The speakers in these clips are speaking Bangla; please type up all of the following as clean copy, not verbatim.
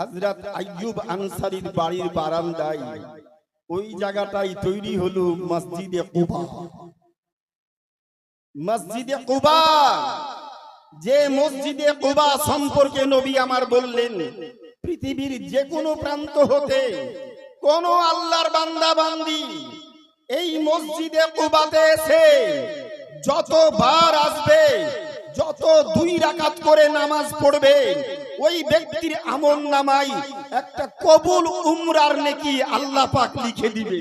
হযরত আইয়ুব আনসারীর বাড়ির বারান্দায় ওই জায়গাটাই তৈরি হলো মসজিদে কুবা। মসজিদে কুবা, যে মসজিদে কুবা সম্পর্কে নবী আমার বললেন, পৃথিবীর যে কোনো প্রান্ত হতে কোন আল্লাহর বান্দা বান্দি এই মসজিদে কুবাতে এসে যতবার আসবে, যত 2 রাকাত করে নামাজ পড়বে, ওই ব্যক্তির আমলনামায় একটা কবুল উমরার নেকি আল্লাহ পাক লিখে দিবে।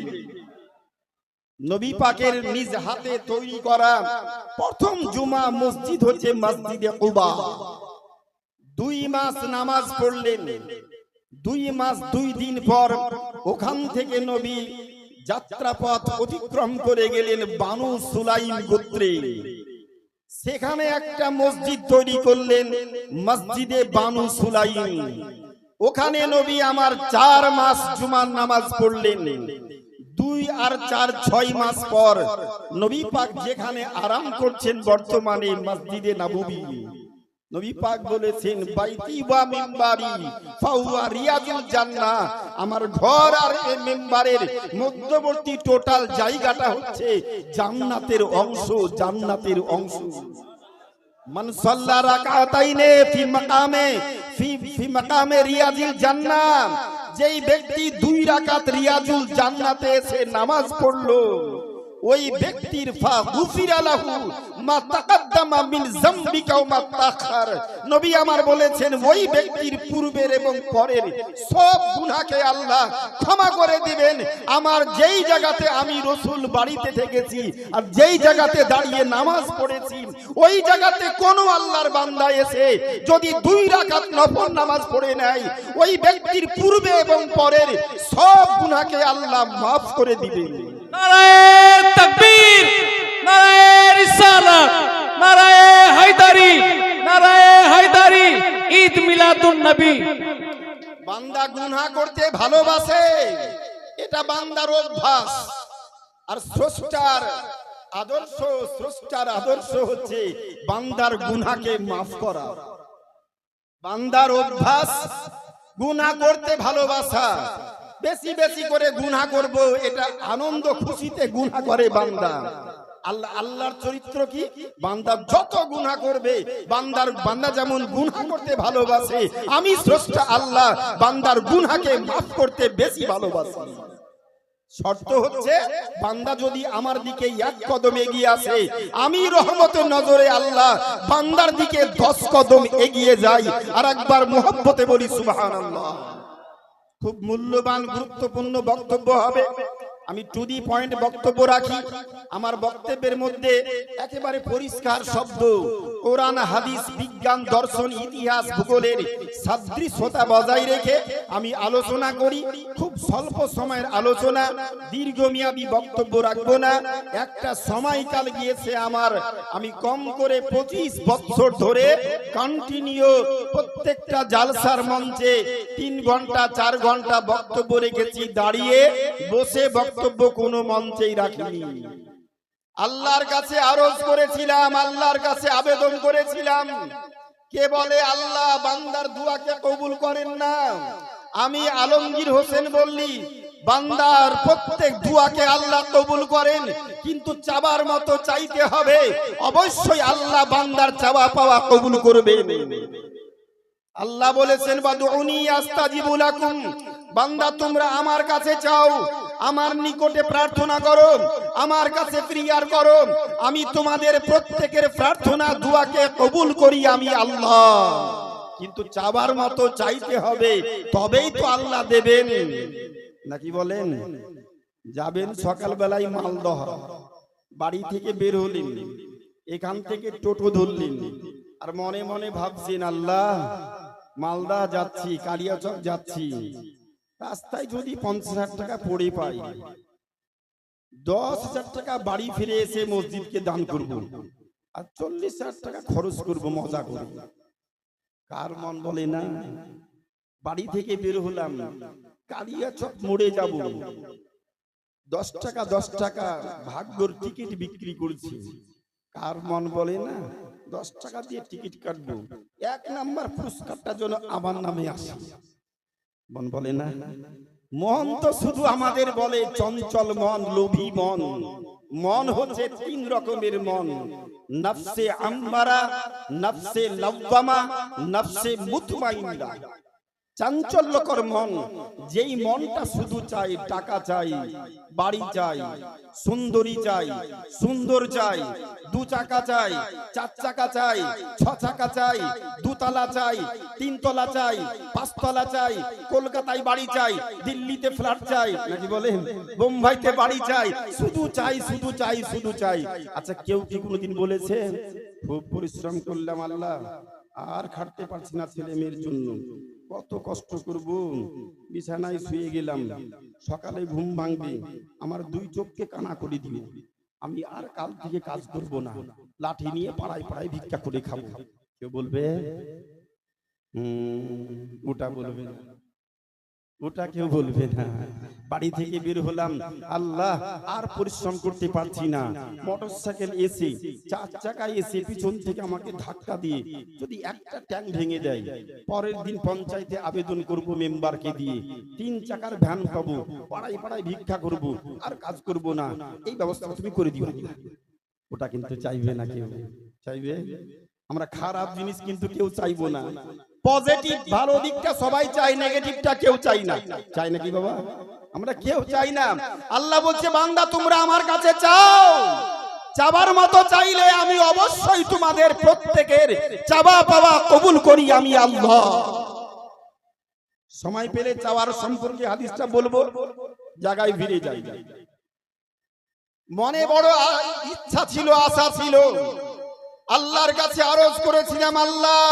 নবী পাকের নিজ হাতে তৈরি করা প্রথম জুমা মসজিদ হচ্ছে মসজিদে কুবা। 2 মাস নামাজ পড়লেন, 2 মাস 2 দিন পর ওখান থেকে নবী যাত্রাপথ অতিক্রম করে গেলেন বানু সুলাইম গোত্রে। সেখানে একটা মসজিদ তৈরি করলেন, মসজিদে বানু সুলাইম। ওখানে নবী আমার 4 মাস জুমার নামাজ পড়লেন। 2 আর 4 6 মাস পর নবী পাক যেখানে আরাম করছেন বর্তমানে মসজিদে নববী, নবী পাক বলেছেন বাইতি ওয়া মিম্বারি ফাওয়া রিয়াজুল জান্নাহ, আমার ঘর আর এই মিম্বারের মধ্যবর্তী টোটাল জায়গাটা হচ্ছে জান্নাতের অংশ, জান্নাতের অংশ। মান সাল্লা রাকাতাইনে ফি মাকামে রিয়াজুল জান্নাহ, যেই ব্যক্তি 2 রাকাত রিয়াজুল জান্নাতে এসে নামাজ পড়লো, ওই ব্যক্তির ফা গুফিরা লাহু মা তাকাদ্দামা মিন যামবিকা ওয়া মা তাখার। নবী আমার বলেছেন ওই ব্যক্তির পূর্বের এবং পরের সব গুনাহকে আল্লাহ ক্ষমা করে দিবেন। আমার যেই জায়গাতে আমি রাসূল বাড়িতে থেকেছি আর যেই জায়গাতে দাঁড়িয়ে নামাজ পড়েছি, ওই জায়গাতে কোন আল্লাহর বান্দা এসে যদি 2 রাকাত নফল নামাজ পড়ে নেয়, ওই ব্যক্তির পূর্বে এবং পরের সব গুনাহকে আল্লাহ মাফ করে দিবেন। নারায়ে তাকবীর, নারায়ে রিসালাত, নারায়ে হায়দারি, নারায়ে হায়দারি, ঈদ মিলাদুন নবী। বান্দা গুনাহ করতে ভালোবাসে, এটা বান্দার অভ্যাস। আর স্রষ্টার আদর্শ হচ্ছে বান্দার গুনাহকে মাফ করা। বান্দার অভ্যাস গুনাহ করতে ভালোবাসা, বেশি বেশি করে গুনাহ করব, এটা আনন্দ খুশিতে গুনাহ করে বান্দা। আল্লাহর চরিত্র কি? বান্দা যত গুনাহ করবে, বান্দা যেমন গুনাহ করতে ভালোবাসে, আমি স্রষ্টা আল্লাহ বান্দার গুনাহকে মাফ করতে বেশি ভালোবাসি। শর্ত হচ্ছে বান্দা যদি আমার দিকে 1 কদম এগিয়ে আসে, আমি রহমতের নজরে আল্লাহ বান্দার দিকে 10 কদম এগিয়ে যাই। আর একবার মুহাব্বতে বলি সুবহানাল্লাহ। খুব মূল্যবান গুরুত্বপূর্ণ বক্তব্য হবে, আমি টু দি পয়েন্ট বক্তব্য রাখি। আমার বক্তব্যের মধ্যে একেবারে পরিষ্কার শব্দ, কোরআন হাদিস বিজ্ঞান দর্শন ইতিহাস ভূগোলের সাদৃশ্যতা বজায় রেখে আমি আলোচনা করি। খুব স্বল্প সময়ের আলোচনা, দীর্ঘমেয়াদী বক্তব্য রাখবো না। একটা সময়কাল গিয়েছে আমার, আমি কম করে 25 বছর ধরে কন্টিনিউ প্রত্যেকটা জালসার মঞ্চে 3 ঘন্টা 4 ঘন্টা বক্তব্য রেখেছি, দাঁড়িয়ে বসে বক্তব্য কোনো মঞ্চেই রাখিনি। আল্লাহর কাছে আরজ করেছিলাম, আল্লাহর কাছে আবেদন করেছিলাম। কে বলে আল্লাহ বান্দার দোয়াকে কবুল করেন না? আমি আলমগীর হোসেন বললি বান্দার প্রত্যেক দোয়াকে আল্লাহ কবুল করেন, কিন্তু চাবার মতো চাইতে হবে। অবশ্যই আল্লাহ বান্দার চাওয়া পাওয়া কবুল করবেন। আল্লাহ বলেছেন বাদউনি আস্তাজিবু লাকুম, বান্দা তোমরা আমার কাছে চাও, আমার নিকটে প্রার্থনা করো, আমার কাছে প্রেয়ার করো, আমি তোমাদের প্রত্যেকের প্রার্থনা দোয়াকে কবুল করি আমি আল্লাহ। কিন্তু চাবার মতো চাইতে হবে, তবেই তো আল্লাহ দেবেন। নাকি বলেন? যাবেন সকালবেলায় মালদহ, বাড়ি থেকে বের হলেন, এখান থেকে টোটো ধরলেন, আর মনে মনে ভাবছেন আল্লাহ মালদা যাচ্ছি, কালিয়াচক যাচ্ছি, রাস্তায় যদি 50,000 টাকা পড়ে পাই, 10,000 টাকা বাড়ি ফিরে এসে মসজিদকে দান করব, আর 40,000 টাকা খরচ করব মজা করে। কার মন বলে না? বাড়ি থেকে বের হলাম, কালিয়াচক মোড়ে যাব, 10 টাকা 10 টাকা ভাগ্যর টিকিট বিক্রি করছি। কার মন বলে না 10 টাকা দিয়ে টিকিট কাটবো, 1 নাম্বার পুরস্কারটা যেন আমার নামে আসে। মন বলে না, মন তো শুধু আমাদের বলে চঞ্চল মন, লোভী মন। মন হচ্ছে তিন রকমের মন: নফসে আম্মারা, নফসে লাওয়ামা, নফসে মুতমাইন্না। চাঞ্চল্যকর মন, যেই মনটা শুধু চাই টাকা চাই, বাড়ি চাই, সুন্দরী চাই, সুন্দর চাই, দু চাকা চাই, চার চাকা চাই, ছ চাকা চাই, দুতলা চাই, তিনতলা চাই, পাঁচতলা চাই, কলকাতায় বাড়ি চাই, দিল্লিতে ফ্ল্যাট চাই, নাকি বলেন বোম্বাইতে বাড়ি চাই, শুধু চাই শুধু চাই শুধু চাই। আচ্ছা, কেউ কি কোনোদিন বলেছে খুব পরিশ্রম করলাম আল্লাহ, আর খাটতে পারছি না ছেলে মেয়ের জন্য, কত কষ্ট করব, বিছানায় শুয়ে গেলাম, সকালে ঘুম ভাঙবে, আমার দুই চোখকে কানা করে দিবে, আমি আর কাল থেকে কাজ করব না, লাঠি নিয়ে পাড়ায় পাড়ায় ভিক্ষা করে খাবো? কেউ বলবে? ওটা বলবে না, ওটা কেউ বলবে না। বাড়ি থেকে বের হলাম, আল্লাহ আর পরিশ্রম করতে পারছি না, মোটরসাইকেল এসে, চার চাকায় এসে পিছন থেকে আমাকে ধাক্কা দিয়ে যদি একটা ট্যাঙ্ক ভেঙে দেয়, পরের দিন পঞ্চায়েতে আবেদন করব মেম্বারকে দিয়ে, তিন চাকার ভ্যান পাবো, পাড়ায় পাড়ায় ভিক্ষা করব, আর কাজ করব না, এই ব্যবস্থা তুমি করে দিও। ওটা কিন্তু চাইবে না কেউ, চাইবে? আমরা খারাপ জিনিস কিন্তু কেউ চাইবো না, পজিটিভ ভালো দিকটা সবাই চাই, নেগেটিভটা কেউ চাই না। চাই নাকি বাবা? আমরা কেউ চাই না। আল্লাহ বলছে, বান্দা তোমরা আমার কাছে চাও, চাবার মতো চাইলে আমি অবশ্যই তোমাদের প্রত্যেকের চাওয়া পাওয়া কবুল করি আমি আল্লাহ। সময় পেলে চাওয়ার সম্পর্কে হাদিসটা বলবো, জায়গায় ফিরে যাই। মনে বড় ইচ্ছা ছিল, আশা ছিল, আল্লাহর কাছে আরজ করেছিলাম, আল্লাহ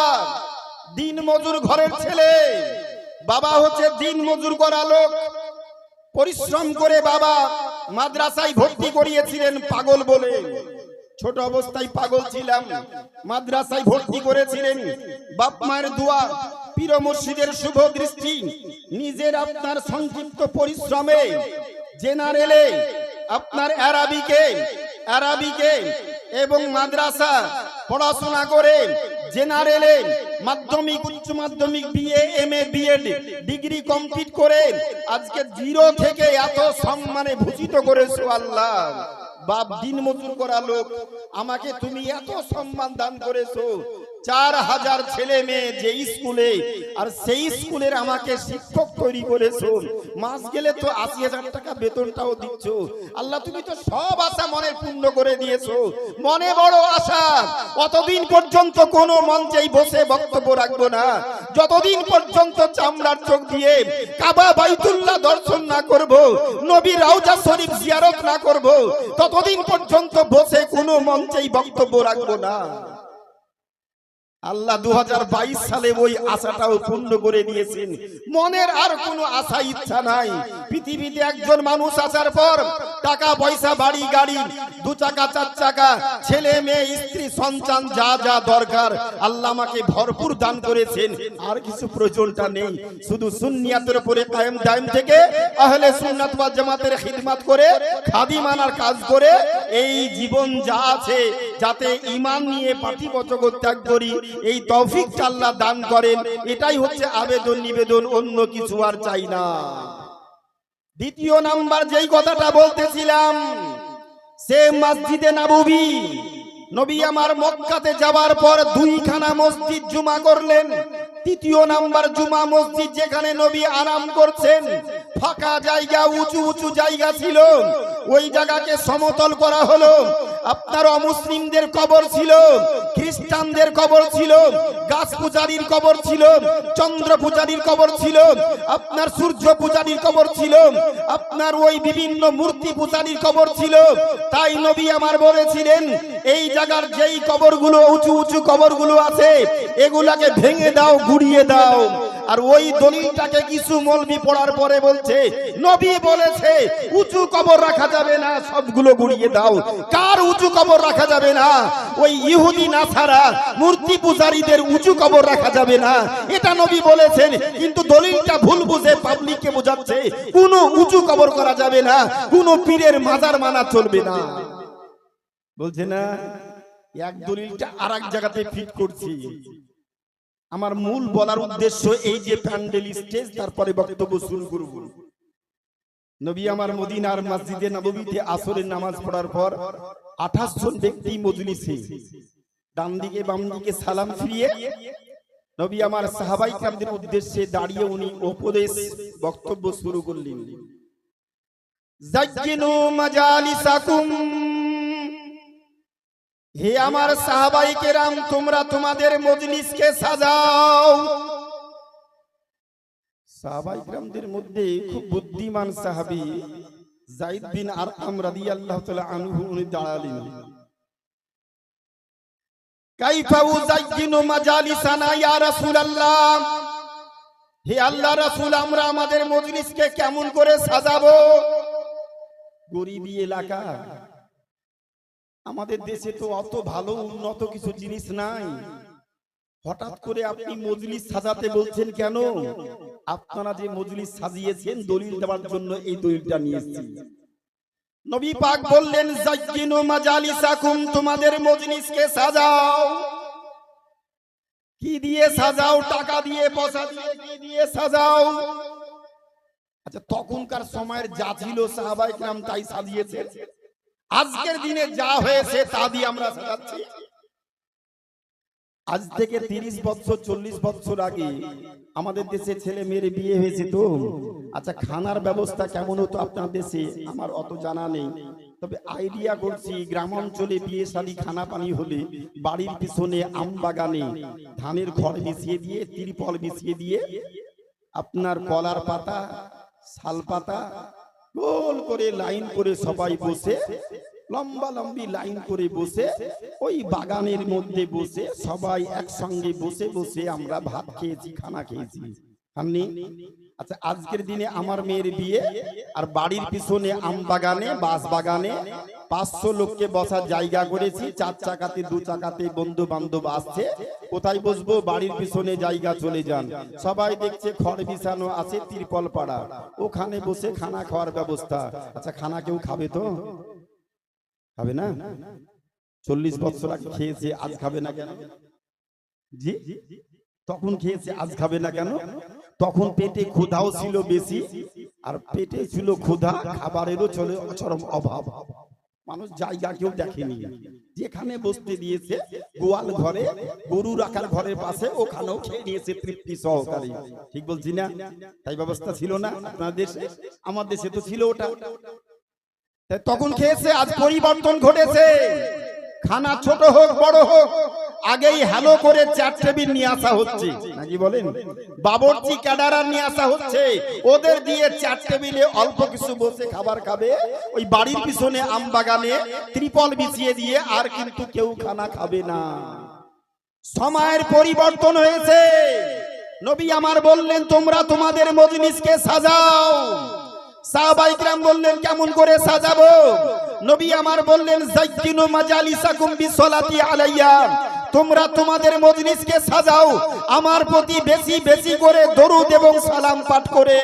দিন মজুর ঘরের ছেলে, বাবা হচ্ছে দিন মজুর করা লোক, পরিশ্রম করে বাবা মাদ্রাসায় ভর্তি করিয়েছিলেন পাগল বলে, ছোট অবস্থায় পাগল ছিলাম, মাদ্রাসায় ভর্তি করেছিলেন, বাপ মায়ের দোয়া, পীর মুর্শিদের শুভ দৃষ্টি, নিজের আপনার সংক্ষিপ্ত পরিশ্রমে জেনারেলে আপনার আরবিকে এবং মাদ্রাসা পড়াশোনা করে জেনারেলে মাধ্যমিক, উচ্চ মাধ্যমিক, BA, MA, BEd degree complete করে আজকে জিরো থেকে এত সম্মানে ভূষিত করেছো আল্লাহ। বাপ দিন মজুর করা লোক, আমাকে তুমি এত সম্মান দান করেছো, 4000 ছেলে মেয়ে যে স্কুলে, আর সেই স্কুলের আমাকে শিক্ষক তৈরি করেছো, মাস গেলে তো 80,000 টাকা বেতনটাও দিচ্ছ। আল্লাহ তুমি তো সব আশা মনে পূর্ণ করে দিয়েছো। মনে বড় আশা, অতদিন পর্যন্ত কোনো মঞ্চেই বসে বক্তব্য রাখবো না, যতদিন পর্যন্ত চামড়ার চোখ দিয়ে কাবা বাইতুল্লাহ দর্শন না করব, নবী রওজা শরীফ জিয়ারত না করব, ততদিন পর্যন্ত বসে কোনো মঞ্চেই বক্তব্য রাখবো না। আল্লাহ 2022 সালে ওই আশাটাও পূর্ণ করে দিয়েছেন। মনের আর কোনো আশা ইচ্ছা নাই। পৃথিবীতে একজন মানুষ আসার পর টাকা পয়সা, বাড়ি গাড়ি, দু চাকা চার চাকা, ছেলে মেয়ে, স্ত্রী সন্তান, যা যা দরকার আল্লাহ আমাকে ভরপুর দান করেছেন, আর কিছু প্রয়োজনটা নেই। শুধু সুন্নিয়াতের উপরে কায়েম দায়েম থেকে আহলে সুন্নাত ওয়াল জামাতের খিদমত করে, খাদিমানার কাজ করে এই জীবন যা আছে, যাতে ঈমান নিয়ে পার্থিব জগৎ ত্যাগ করি, এই তৌফিকটা আল্লাহ দান করেন। এটাই হচ্ছে আবেদন নিবেদন, অন্য কিছু আর চাই না। দ্বিতীয় নাম্বার যেই কথাটা বলতেছিলাম, সে মসজিদে নববী, নবী আমার মক্কাতে যাওয়ার পর 2খানা মসজিদ জুমা করলেন। তৃতীয় নাম্বার জুমা মসজিদ, যেখানে নবী আরাম করছেন, ফাঁকা জায়গা, উঁচু উঁচু জায়গা ছিল, ওই জায়গাকে সমতল করা হলো। আপনার অমুসলিমদের কবর ছিল, খ্রিস্টানদের কবর ছিল, গাছ পূজারীর কবর ছিল, চন্দ্র পূজারীর কবর ছিল, আপনার সূর্য পূজারীর কবর ছিল, আপনার ওই বিভিন্ন মূর্তি পূজারীর কবর ছিল। তাই নবী আমার বলেছিলেন, এই জায়গার যেই কবরগুলো, উঁচু উঁচু কবরগুলো আছে, এগুলাকে ভেঙে দাও, গুড়িয়ে দাও। আর ওই দলিলটাকে কিছু মৌলবি পড়ার পরে বলছে, নবী বলেছে উঁচু কবর রাখা যাবে না, সবগুলো গুড়িয়ে দাও। কার উঁচু কবর রাখা যাবে না? ওই ইহুদি নাসারা মূর্তি পূজারীদের উঁচু কবর রাখা যাবে না, এটা নবী বলেছেন। কিন্তু দলিলটা ভুল বুঝে পাবলিককে বোঝাচ্ছে কোনো উঁচু কবর করা যাবে না, কোনো পীরের মাজার মানা চলবে না, বলছে না। এক দলিলটা আর এক জায়গাতে ফিট করছি। আমার মূল বলার উদ্দেশ্য এই যে প্যান্ডেল স্টেজ, তারপরে বক্তব্য শুরু করব। নবী আমার মদিনার মসজিদে নববীতে আসরের নামাজ পড়ার পর 28 জন ব্যক্তি মজলিসে ডান দিকে বাম দিকে সালাম ফিরিয়ে নবী আমার সাহাবাই কেরামদের উদ্দেশ্যে দাঁড়িয়ে উনি উপদেশ বক্তব্য শুরু করলেন। জাজ্জিনু মাজালিসাকুম, হে আমার সাহাবাই কেরাম, তোমরা তোমাদের মজলিসকে সাজাও। সাহাবাই কেরামদের মধ্যে খুব বুদ্ধিমান সাহাবী যায়েদ বিন আরকাম রাদিয়াল্লাহু তাআলা আনহু উনি দাঁড়ালেন। কাইফা উযাজ্জিনু মাজালিসানা ইয়া রাসূলুল্লাহ, হে আল্লাহর রাসূল, আমরা আমাদের মজলিসকে কেমন করে সাজাবো? গরিবী এলাকা, আমাদের দেশে তো অত ভালো উন্নত কিছু জিনিস নাই, হঠাৎ করে আপনি মজলিস সাজাতে বলছেন কেন? আপনারা যে মজলিস সাজিয়েছেন দলিল দেওয়ার জন্য এই দলিলটা নিয়ে এসেছি। নবী পাক বললেন, জাজ্জিনু মাজালিসাকুম, তোমাদের মজলিসকে সাজাও। কি দিয়ে সাজাও? টাকা দিয়ে, পয়সা দিয়ে, কি দিয়ে সাজাও? আচ্ছা, তখনকার সময়ের যা ছিল সাহাবায়ে কেরাম তাই সাজিয়েছে। আজকের দিনে যা হয়েছে তা দিয়ে আমরা সাজাচ্ছি। আজ থেকে 30 বছর 40 বছর আগে আমাদের দেশে ছেলে মেয়ের বিয়ে হয়েছে তো। আচ্ছা, খানার ব্যবস্থা কেমন হতো আপনার দেশে আমার অত জানা নেই, তবে আইডিয়া করছি গ্রাম অঞ্চলে বিয়ে শাদী খানা পানি হলে বাড়ির পিছনে আম বাগানে ধানের খড় মিশিয়ে দিয়ে, তিরপল মিশিয়ে দিয়ে, আপনার কলার পাতা, শাল পাতা গোল করে লাইন করে সবাই বসে, লম্বা লম্বি লাইন করে বসে, ওই বাগানের মধ্যে বসে সবাই একসঙ্গে বসে বসে আমরা ভাত খেয়েছি, খানা খেয়েছি। আপনি আচ্ছা, আজকের দিনে আমার মেয়ের বিয়ে আর বাড়ির পিছনে আম বাগানে, বাঁশ বাগানে 500 লোককে বসার জায়গা করেছি। 4 চাকাতে 2 চাকাতে বন্ধু বান্ধব আসছে, কোথায় বসবো? বাড়ির পিছনে জায়গা, চলে যান। সবাই দেখছে খড় বিছানো আছে, তিরপল পাড়া, ওখানে বসে খানা খাওয়ার ব্যবস্থা। আচ্ছা, খানা কেউ খাবে তো? খাবে না। 40 বছর আগে খেয়েছে, আজ খাবে না কেন? জি, তখন খেয়েছে, আজ খাবে না কেন? তখন পেটে ক্ষুধাও ছিল বেশি, আর পেটে ছিল ক্ষুধা, খাবারেরও চলে চরম অভাব। মানুষ জায়গা কেউ দেখেনি, যেখানে বসতে দিয়েছে গোয়াল ঘরে, গরু রাখার ঘরের পাশে, ওখানেও খেয়ে নিয়েছে তৃপ্তি সহকারে। ঠিক বলছি না? তাই ব্যবস্থা ছিল না আপনার দেশে? আমার দেশে তো ছিল ওটা। তখন খেয়েছে, আজ পরিবর্তন ঘটেছে। খানা ছোট হোক বড় হোক, আগেই হ্যালো করে চেয়ার টেবিল নিয়ে আসা হচ্ছে, নাকি বলেন? বাবুর্চি ক্যাডারার নিয়ে আসা হচ্ছে, ওদের দিয়ে চেয়ার টেবিলে অল্প কিছু বসে খাবার খাবে। ওই বাড়ির পিছনে আম বাগানে ত্রিপল বিছিয়ে দিয়ে আর কিন্তু কেউ খানা খাবে না। সময়ের পরিবর্তন হয়েছে। নবী আমার বললেন, তোমরা তোমাদের মজলিসকে সাজাও। সাহাবায়ে কেরাম বললেন, কেমন করে সাজাবো? নবী আমার বললেন, জাজ্জিনু মাজালিসাকুম বিসসালাতি আলাইয়া, তোমরা তোমাদের মজলিসকে সাজাও আমার প্রতি বেশি বেশি করে দরুদ এবং সালাম পাঠ করে।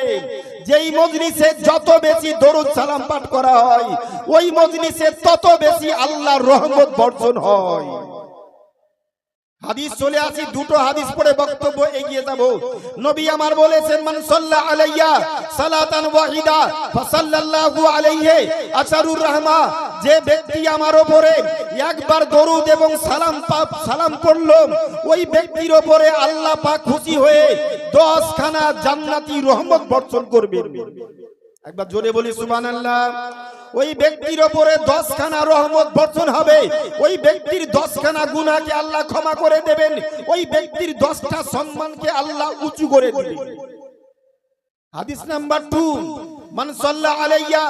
যেই মজলিসে যত বেশি দরুদ সালাম পাঠ করা হয়, ওই মজলিসে তত বেশি আল্লাহর রহমত বর্ষণ হয়। হাদিস চলে আসি, দুটো হাদিস পড়ে বক্তব্য এগিয়ে যাব। নবী আমার বলেছেন, মান সাল্লা আলাইয়া সালাতান ওয়াহিদা ফাসাল্লাল্লাহু আলাইহি আশারুর রাহমা, যে ব্যক্তি আমার উপরে একবার দরুদ এবং সালাম পড়লো, ওই ব্যক্তির উপরে আল্লাহ পাক খুশি হয়ে 10 খানা জান্নাতি রহমত বর্ষণ করবেন। একবার জোরে বলি সুবহানাল্লাহ। ওই ব্যক্তির উপরে 10 খানা রহমত বর্ষণ হবে। ওই ব্যক্তির 10 খানা গুনাহকে আল্লাহ ক্ষমা করে দেবেন। ওই ব্যক্তির 10টা সম্মানকে আল্লাহ উঁচু করে দিবেন। হাদিস নাম্বার 2, মান সাল্লা আলাইয়া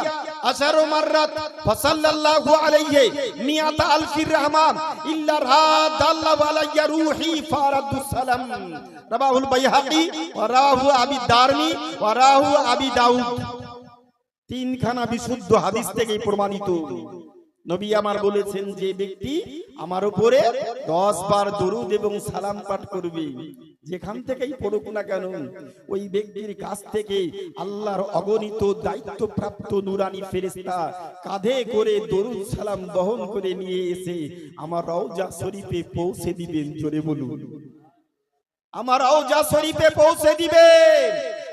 আশারু মাররাত ফাসাল্লাল্লাহু আলাইহি মিয়াতা আলফির রাহমান ইল্লা রাদাল্লাহু আলাইয়া রূহি ফারাদুস সালাম। রাবাহুল বাইহাকি ওয়া রাহু আবি দারমি ওয়া রাহু আবি দাউদ। 3 খানা বিশুদ্ধ হাদিস থেকে প্রমাণিত। নবী আমার বলেছেন, যে ব্যক্তি আমার উপরে 10 বার দরুদ এবং সালাম পাঠ করবে, যেখান থেকেই পড়ুক না কেন, ওই ব্যক্তির কাছ থেকে আল্লাহর অগণিত দায়িত্বপ্রাপ্ত নুরানি ফেরেশতা কাঁধে করে দরুদ সালাম বহন করে নিয়ে এসে আমার রওজা শরীফে পৌঁছে দিবেন। জোরে বলুন। আমার রওজা শরীফে পৌঁছে দিবে।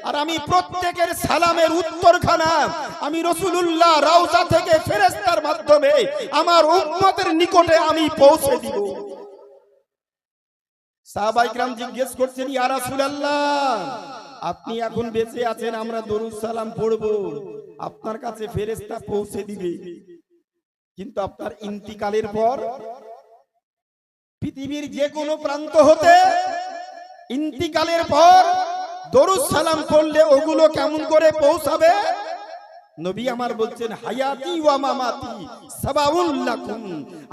আর আমি প্রত্যেকের সালামের উত্তরখানা আমি রাসূলুল্লাহ রওজা থেকে ফেরেশতার মাধ্যমে আমার উম্মতের নিকটে আমি পৌঁছে দিব। সাহাবায়ে কেরাম জিজ্ঞেস করছেন, ইয়া রাসূলুল্লাহ, আপনি এখন বেঁচে আছেন, আমরা দরুদ সালাম পড়ব, আপনার কাছে ফেরেশতা পৌঁছে দিবে, কিন্তু আপনার ইন্তিকালের পর পৃথিবীর যে কোনো প্রান্ত হতে ইন্তিকালের পর দরুদ সালাম পড়লে ওগুলো কেমন করে পৌঁছাবে? নবী আমার বলছেন, হায়াতি ওয়া মামাতি সাবাউল লাকুম,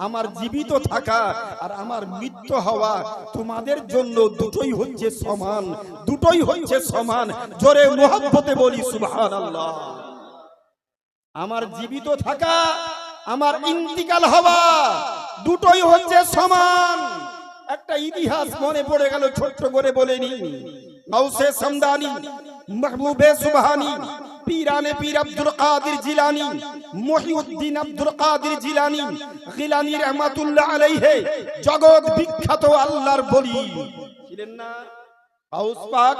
আমার জীবিত থাকা আর আমার মৃত্যু হওয়া তোমাদের জন্য দুটোই হচ্ছে সমান, দুটোই হচ্ছে সমান। জোরে মুহাব্বতে বলি সুবহানাল্লাহ। আমার জীবিত থাকা, আমার ইন্তিকাল হওয়া দুটোই হচ্ছে সমান। একটা ইতিহাস মনে পড়ে গেল, ছোট্ট করে বলেনি। গাউসে সামদানি, মাহবুবে সুবহানি, পীরানে পীর আব্দুল কাদের জিলানী, মুহিউদ্দিন আব্দুল কাদের জিলানী গিলানী রাহমাতুল্লাহ আলাইহি জগৎ বিখ্যাত আল্লাহর বলি ছিলেন না? গাউস পাক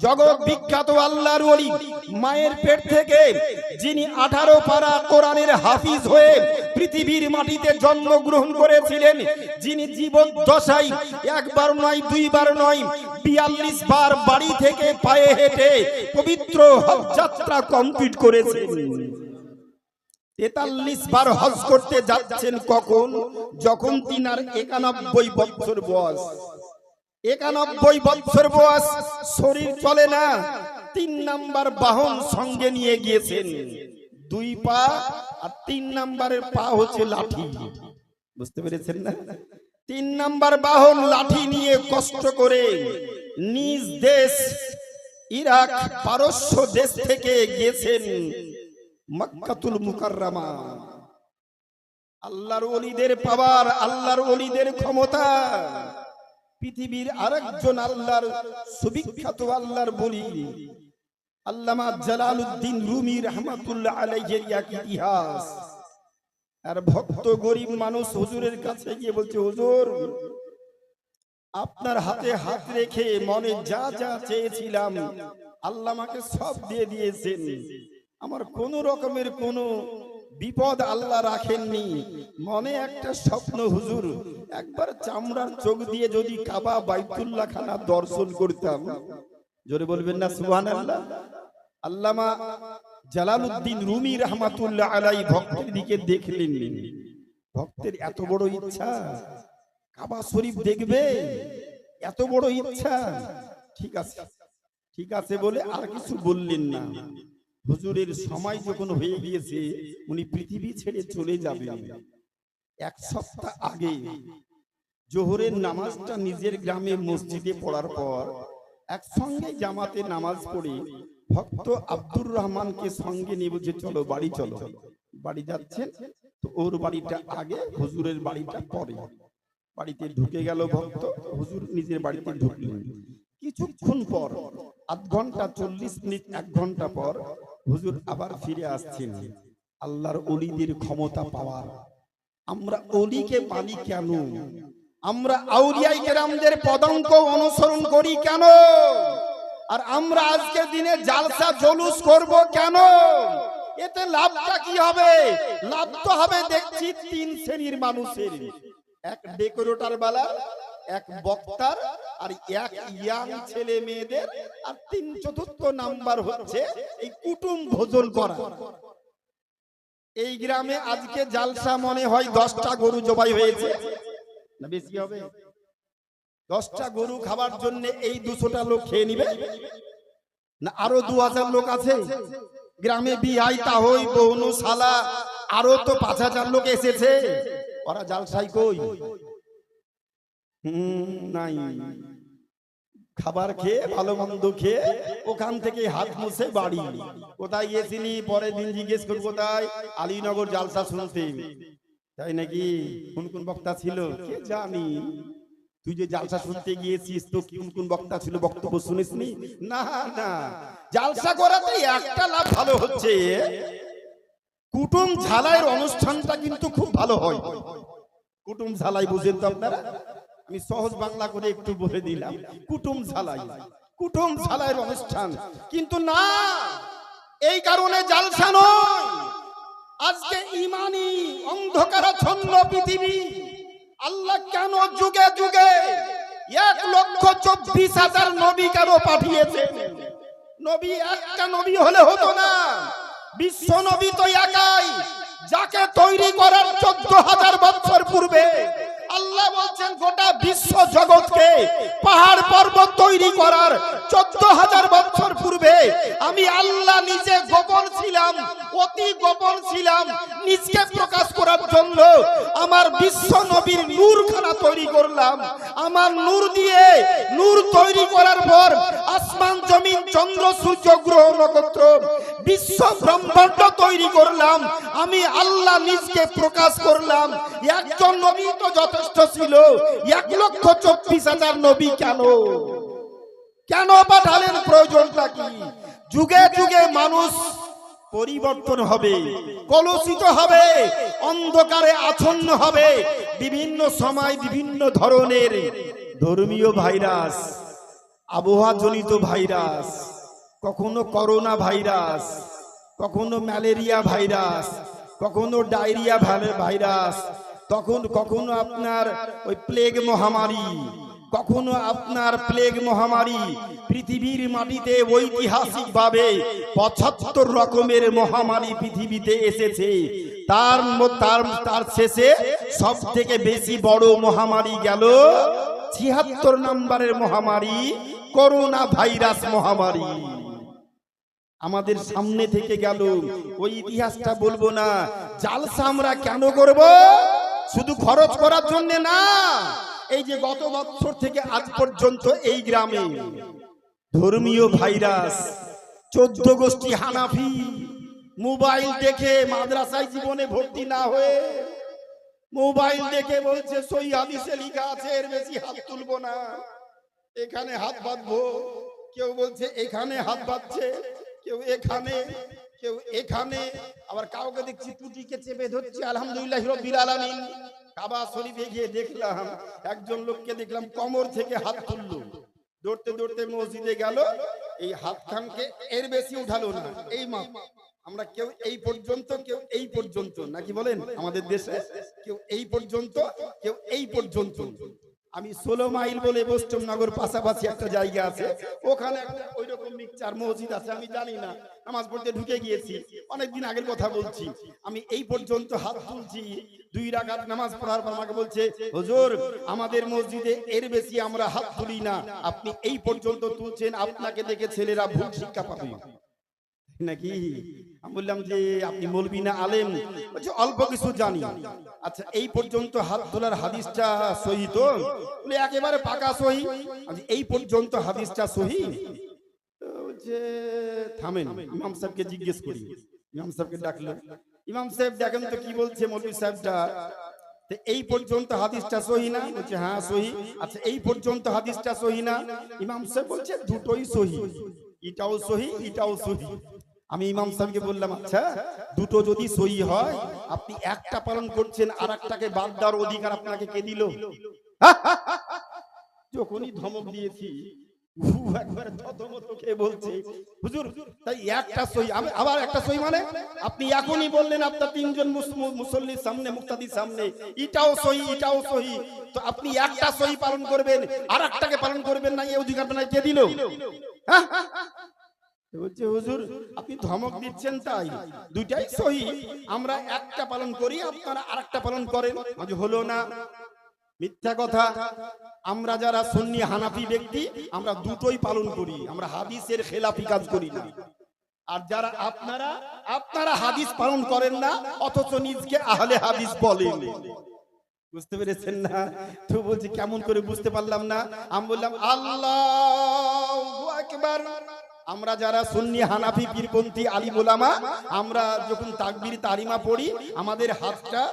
জগৎ বিখ্যাত আল্লাহর ওলি। মায়ের পেট থেকে যিনি 18 পারা কোরআনের হাফিজ হয়ে পৃথিবীর মাটিতে জন্মগ্রহণ করেছিলেন, যিনি জীবন দশায় একবার নয় দুইবার নয় 42 বার বাড়ি থেকে পায়ে হেঁটে পবিত্র হজ যাত্রা কমপ্লিট করেছেন। 43 বার হজ করতে যাচ্ছেন কখন? যখন তিনার 91 বছর বয়স। 91 বছর বয়স, শরীর চলে না, 3 নাম্বার বাহন সঙ্গে নিয়ে গিয়েছেন, 2 পা আর 3 নাম্বারের পা হচ্ছে লাঠি। বুঝতে পেরেছেন না? 3 নাম্বার বাহন লাঠি নিয়ে কষ্ট করে নিজ দেশ ইরাক পারস্য দেশ থেকে গিয়েছেন মক্কাতুল মুকাররমা। আল্লাহর ওলিদের পাওয়ার, আল্লাহর ওলিদের ক্ষমতা। পৃথিবীর আরেকজন আল্লাহর সুবিখ্যাত আল্লাহর বলি আল্লামা জালালউদ্দিন রুমি রাহমাতুল্লাহ আলাইহির এক ইতিহাস। আর ভক্ত গরিব মানুষ হুজুরের কাছে গিয়ে বলছে, হুজুর আপনার হাতে হাত রেখে মনে যা যা চেয়েছিলাম আল্লাহ আমাকে সব দিয়ে দিয়েছেন, আমার কোন রকমের কোনো বিপদ আল্লাহ রাখেননি। মনে একটা স্বপ্ন, হুজুর একবার চামড়ার চোখ দিয়ে যদি কাবা বাইতুল্লাহ খানা দর্শন করতাম। জোরে বলবেন না সুবহানাল্লাহ। আল্লামা জালালউদ্দিন রুমি রাহমাতুল্লাহ আলাইহি ভক্তের দিকে দেখলেন, ভক্তের এত বড় ইচ্ছা কাবা শরীফ দেখবে, এত বড় ইচ্ছা, ঠিক আছে ঠিক আছে বলে আর কিছু বললেন না। হুজুরের সময় যখন হয়ে গিয়েছে, উনি পৃথিবী ছেড়ে চলে যাবেন, 1 সপ্তাহ আগে জোহরের নামাজটা নিজের গ্রামে মসজিদে পড়ার পর একসঙ্গে জামাতে নামাজ পড়ে ভক্ত আব্দুর রহমানকে সঙ্গে নিয়ে বলছে, চলো বাড়ি চলো। বাড়ি যাচ্ছেন তো ওর বাড়িটা আগে, হুজুরের বাড়িটা পরে। বাড়িতে ঢুকে গেল ভক্ত, হুজুর নিজের বাড়িতে ঢুকলেন। কিছুক্ষণ পর, আধ ঘন্টা 40 মিনিট 1 ঘন্টা পর হুজুর আবার ফিরে আসছেন। আল্লাহর ওলিদের ক্ষমতা পাওয়ার। আমরা ওলিকে মানি কেন? আমরা আউলিয়ায়ে কেরামদের পদাঙ্ক অনুসরণ করি কেন? আর আমরা আজকের দিনে জালসা জলুস করব কেন? এতে লাভটা কি হবে? লাভ তো হবে দেখছি 3 শ্রেণীর মানুষের, এক ডেকোরেটর বালা, এক বক্তার, আর এক ইয়াং ছেলে মেয়েদের, আর 3/4 নাম্বার হচ্ছে এই কুটুম ভোজন করা। এই গ্রামে আজকে জালসা মনে হয় 10টা গরু জবাই হয়েছে, না বেশি হবে? 10টা গরু খাবার জন্য এই 200টা লোক খেয়ে নিবে, না আরো 2000 লোক আছে গ্রামে? বিহাই তাহই বহনু শালা আরো তো 5000 লোক এসেছে, ওরা জালসাই কই? নাই। খাবার খেয়ে ভালো মন্দ খেয়ে ওখান থেকে হাত মুছে বাড়ি। কোথায় গিয়েছিলি? পরের দিন জিজ্ঞেস করব, কোথায়? আলীনগর জালসা শুনতে। তাই নাকি? কোন কোন বক্তা ছিল কে জানি? তুই যে জালসা শুনতে গিয়েছিস তো কোন কোন বক্তা ছিল, বক্তব্য শুনিসনি? না না, জালসা করাতে একটা লাভ ভালো হচ্ছে, কুটুম ঝালাইয়ের অনুষ্ঠানটা কিন্তু খুব ভালো হয়। কুটুম ঝালাই বুঝেন তো আপনারা? আমি সহজ বাংলা করে একটু বলে দিলাম, কুটুম ঝালাই, কুটুম ঝালাইয়ের অনুষ্ঠান। কিন্তু না, এই কারণে জালসা নয়। আজকে ইমানি অন্ধকারাচ্ছন্ন পৃথিবী আল্লাহ কেন যুগে যুগে 1,24,000 নবী কেন পাঠিয়েছেন? নবী একটা নবী হলে হতো না, বিশ্ব নবী তো একাই, যাকে তৈরি করার 14,000 বছর পূর্বে আল্লাহ বলছেন গোটা বিশ্ব জগৎকে পাহাড় পর্বত তৈরি করার 14,000 বছর পূর্বে আমি আল্লাহ নিজে গোপন ছিলাম, অতি গোপন ছিলাম। নিজকে প্রকাশ করার জন্য আমার বিশ্ব নবীর নূরখানা তৈরি করলাম। আমার নূর দিয়ে নূর তৈরি করার পর আসমান জমিন চন্দ্র সূর্য গ্রহ নক্ষত্র বিশ্ব ব্রহ্মাণ্ড তৈরি করলাম। আমি আল্লাহ নিজকে প্রকাশ করলাম। একজন নবী তো যথেষ্ট ছিল, 1,24,000 নবী কেন? কেন পাঠালেন? প্রয়োজনটা কি? যুগে যুগে মানুষ পরিবর্তন হবে, কলুষিত হবে, অন্ধকারে আচ্ছন্ন হবে। বিভিন্ন সময় বিভিন্ন ধরনের ধর্মীয় ভাইরাস, আবহাওয়াজনিত ভাইরাস, কখনো করোনা ভাইরাস, কখনো ম্যালেরিয়া ভাইরাস, কখনো ডায়রিয়া ভাইরাস, কখনো আপনার ওই প্লেগ মহামারী, কখনো আপনার প্লেগ মহামারী। পৃথিবীর মাটিতে ঐতিহাসিকভাবে 75 রকমের মহামারী পৃথিবীতে এসেছে। তার শেষে সব থেকে বেশি বড় মহামারী গেল 76 নম্বরের মহামারী, করোনা ভাইরাস মহামারী আমাদের সামনে থেকে গেল। ওই ইতিহাসটা বলবো না। জালসা আমরা কেন করব? শুধু খরচ করার জন্য না। এই যে গত বছর থেকে আজ পর্যন্ত এই গ্রামে ধর্মীয় ভাইরাস, 14 গোষ্ঠী হানাফি মোবাইল দেখে মাদ্রাসায় জীবনে ভর্তি না হয়ে মোবাইল দেখে বলছে সহি হাদিসে লেখা আছে এর বেশি হাত তুলবো না, এখানে হাত বাঁধবো। কেউ বলছে এখানে হাত বাঁধছে, কেউ এখানে, কেউ এখানে, আবার কাউকে দেখছি টুটিকে চেপে ধরছে। আলহামদুলিল্লাহ রাব্বিল আলামিন। কাবা শরীফে গিয়ে দেখলাম একজন লোককে দেখলাম কোমর থেকে হাত তুললো, দৌড়তে দৌড়তে মসজিদে গেল, এই হাত খানকে এর বেশি উঠালো না, এই মাপ। আমরা কেউ এই পর্যন্ত, কেউ এই পর্যন্ত, নাকি বলেন? আমাদের দেশে কেউ এই পর্যন্ত, কেউ এই পর্যন্ত। আমি 16 মাইল বলে বৈষ্ণবনগর পাশাপাশি একটা জায়গা আছে, ওখানে একটা ওইরকম মিক্সচার মসজিদ আছে। আমি জানি না, নামাজ পড়তে ঢুকে গিয়েছি, অনেকদিন আগের কথা বলছি। আমি এই পর্যন্ত হাত তুলছি, 2 রাকাত নামাজ পড়ার পর আমাকে বলছে হুজুর আমাদের মসজিদে এর বেশি আমরা হাত তুলি না, আপনি এই পর্যন্ত তুলছেন, আপনাকে দেখে ছেলেরা ভুল শিক্ষা পাবে নাকি? আমি বললাম যে আপনি মৌলবি না আলেম? বলছে অল্প কিছু জানি। আচ্ছা এই পর্যন্ত হাত তোলার হাদিসটা সহি তো? বলে একেবারে পাকা সহি। এই পর্যন্ত হাদিসটা সহি? বলছে থামেন, ইমাম সাহেবকে জিজ্ঞেস করি। ইমাম সাহেবকে ডাকলো, ইমাম সাহেব দেখেন তো কি বলছে মৌলবি সাহেবটা। এই পর্যন্ত হাদিসটা সহি না? বলছে হ্যাঁ সহি। আচ্ছা এই পর্যন্ত হাদিসটা সহি না? ইমাম সাহেব বলছে দুটোই সহি, এটাও সহি এটাও সহি। আমি ইমাম সাহেবকে বললাম আচ্ছা দুটো যদি সহি হয় আপনি একটা পালন করছেন, আর একটাকে বাদ দেওয়ার অধিকার আপনাকে কে দিল? যখনই ধমক দিয়েছি একবারে থতমত খেয়ে বলছে হুজুর তাই একটা সহি, আবার একটা সহি মানে? আপনি এখনই বললেন আপনার 3 জন মুসল্লির সামনে, মুক্তাদির সামনে, এটাও সহি এটাও সহি, তো আপনি একটা সহি পালন করবেন আর একটাকে পালন করবেন না, এই অধিকার আপনাকে কে দিল? হ্যাঁ বলছে হুজুর আপনি ধমক দিচ্ছেন তাই, দুটাই সহি, আমরা একটা পালন করি আপনারা আরেকটা পালন করেন। হলো না, মিথ্যা কথা। আমরা যারা সুন্নি হানাফি ব্যক্তি আমরা দুটোই পালন করি, আমরা হাদিসের খেলাফি কাজ করি না। আর যারা আপনারা হাদিস পালন করেন না অথচ নিজকে আহলে হাদিস বলেন। বুঝতে পেরেছেন না? তো বলছি কেমন করে বুঝতে পারলাম না। আমি বললাম আল্লাহু আকবার। আমরা যারা সুন্নি হানাফি পীরপন্থী আলিম ওলামা, আমরা যখন তাকবীর তারিমা পড়ি আমাদের হাতটা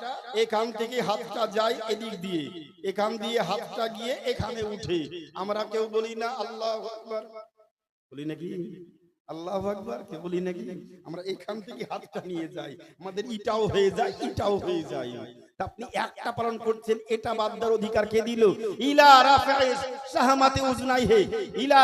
এখান থেকে হাতটা যায় এদিক দিয়ে, এখান দিয়ে হাতটা গিয়ে এখানে উঠে। আমরা কেউ বলি না আল্লাহু আকবার, বলি নাকি আল্লাহু আকবার, কেউ বলি নাকি? আমরা এখান থেকে হাতটা নিয়ে যাই, আমাদের ইটাও হয়ে যায় এটাও হয়ে যায়। তা আপনি একটা পালন করছেন, এটা বাদ দেওয়ার অধিকার কে দিল? ইলা রাফায়ে শাহমাতে উজনাইহে, ইলা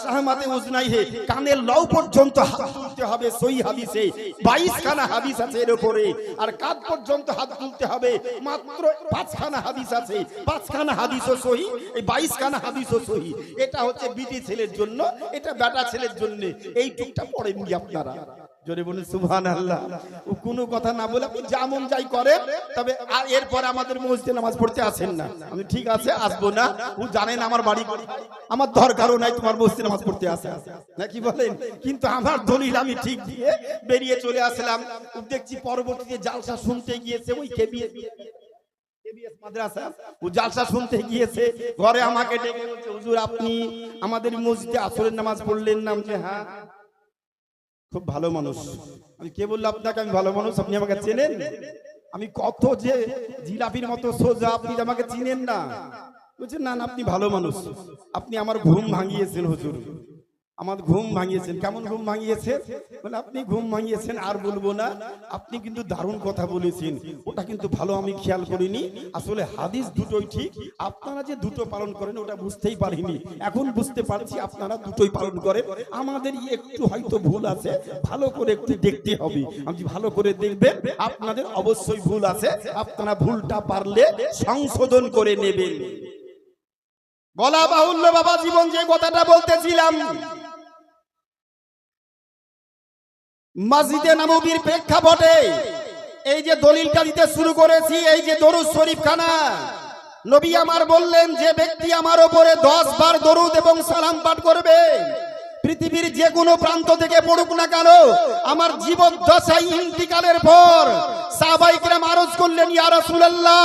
শাহমাতে উজনাইহে, কানের লৌ পর্যন্ত হাত তুলতে হবে সহি হাদিসে 22 খানা হাদিস আছে এর উপরে। আর কাঁধ পর্যন্ত হাত তুলতে হবে মাত্র 5 খানা হাদিস আছে, 5 খানা হাদিসও সহি, এই 22 খানা হাদিসও সহি। এটা হচ্ছে বিটি ছেলের জন্য, এটা বেটা ছেলের জন্য। এই টুকটা পড়েননি আপনারা, জোরে বলুন সুবহানাল্লাহ। ও কোনো কথা না বলে আপনি যেমন যাই করেন, তবে আর এরপর আমাদের মসজিদে নামাজ পড়তে আসেন না। আমি ঠিক আছে আসবো না, ও জানেন আমার বাড়ি, আমার দরকারও নাই তোমার মসজিদে নামাজ পড়তে আসে, নাকি বলেন? কিন্তু আমার দলিল আমি ঠিক দিয়ে বেরিয়ে চলে আসলাম। দেখছি পরবর্তীতে জালসা শুনতে গিয়েছে ওই কেবিএস মাদ্রাসা, ও জালসা শুনতে গিয়েছে, ঘরে আমাকে ডেকে বলছে, হুজুর আপনি আমাদের মসজিদে আসরের নামাজ পড়লেন না? যে হ্যাঁ, খুব ভালো মানুষ। আমি কে বললাম আপনাকে আমি ভালো মানুষ? আপনি আমাকে চেনেন? আমি কত যে জিলাপির মতো সোজা, আপনি আমাকে চিনেন না? বলছেন না না আপনি ভালো মানুষ, আপনি আমার ঘুম ভাঙিয়েছেন হুজুর, আমার ঘুম ভাঙিয়েছেন। কেমন ঘুম ভাঙিয়েছেন? বলে আপনি ঘুম ভাঙিয়েছেন আর বলবো না, আপনি কিন্তু দারুণ কথা বলেছেন, ওটা কিন্তু ভালো আমি খেয়াল করিনি। আসলে হাদিস দুটোই ঠিক, আপনারা যে দুটো পালন করেন ওটা বুঝতেই পারিনি, এখন বুঝতে পারছি আপনারা দুটোই পালন করেন। আমাদের একটু হয়তো ভুল আছে, ভালো করে একটু দেখতে হবে। আমি ভালো করে দেখবেন, আপনাদের অবশ্যই ভুল আছে, আপনারা ভুলটা পারলে সংশোধন করে নেবেন। বলা বাহুল্য বাবা জীবন যে কথাটা বলতেছিলাম, মসজিদে নববীর প্রেক্ষাপটে এই যে দলিলটা দিতে শুরু করেছি, এই যে দরুদ শরীফ খানা, নবী আমার বললেন যে ব্যক্তি আমার উপরে 10 বার দরুদ এবং সালাম পাঠ করবে, পৃথিবীর যে কোনো প্রান্ত থেকে পড়ুক না কেন, আমার জীবদ্দশায় ইন্তিকালের পর সাহাবায়ে কেরাম আরজ করলেন, ইয়া রাসূলুল্লাহ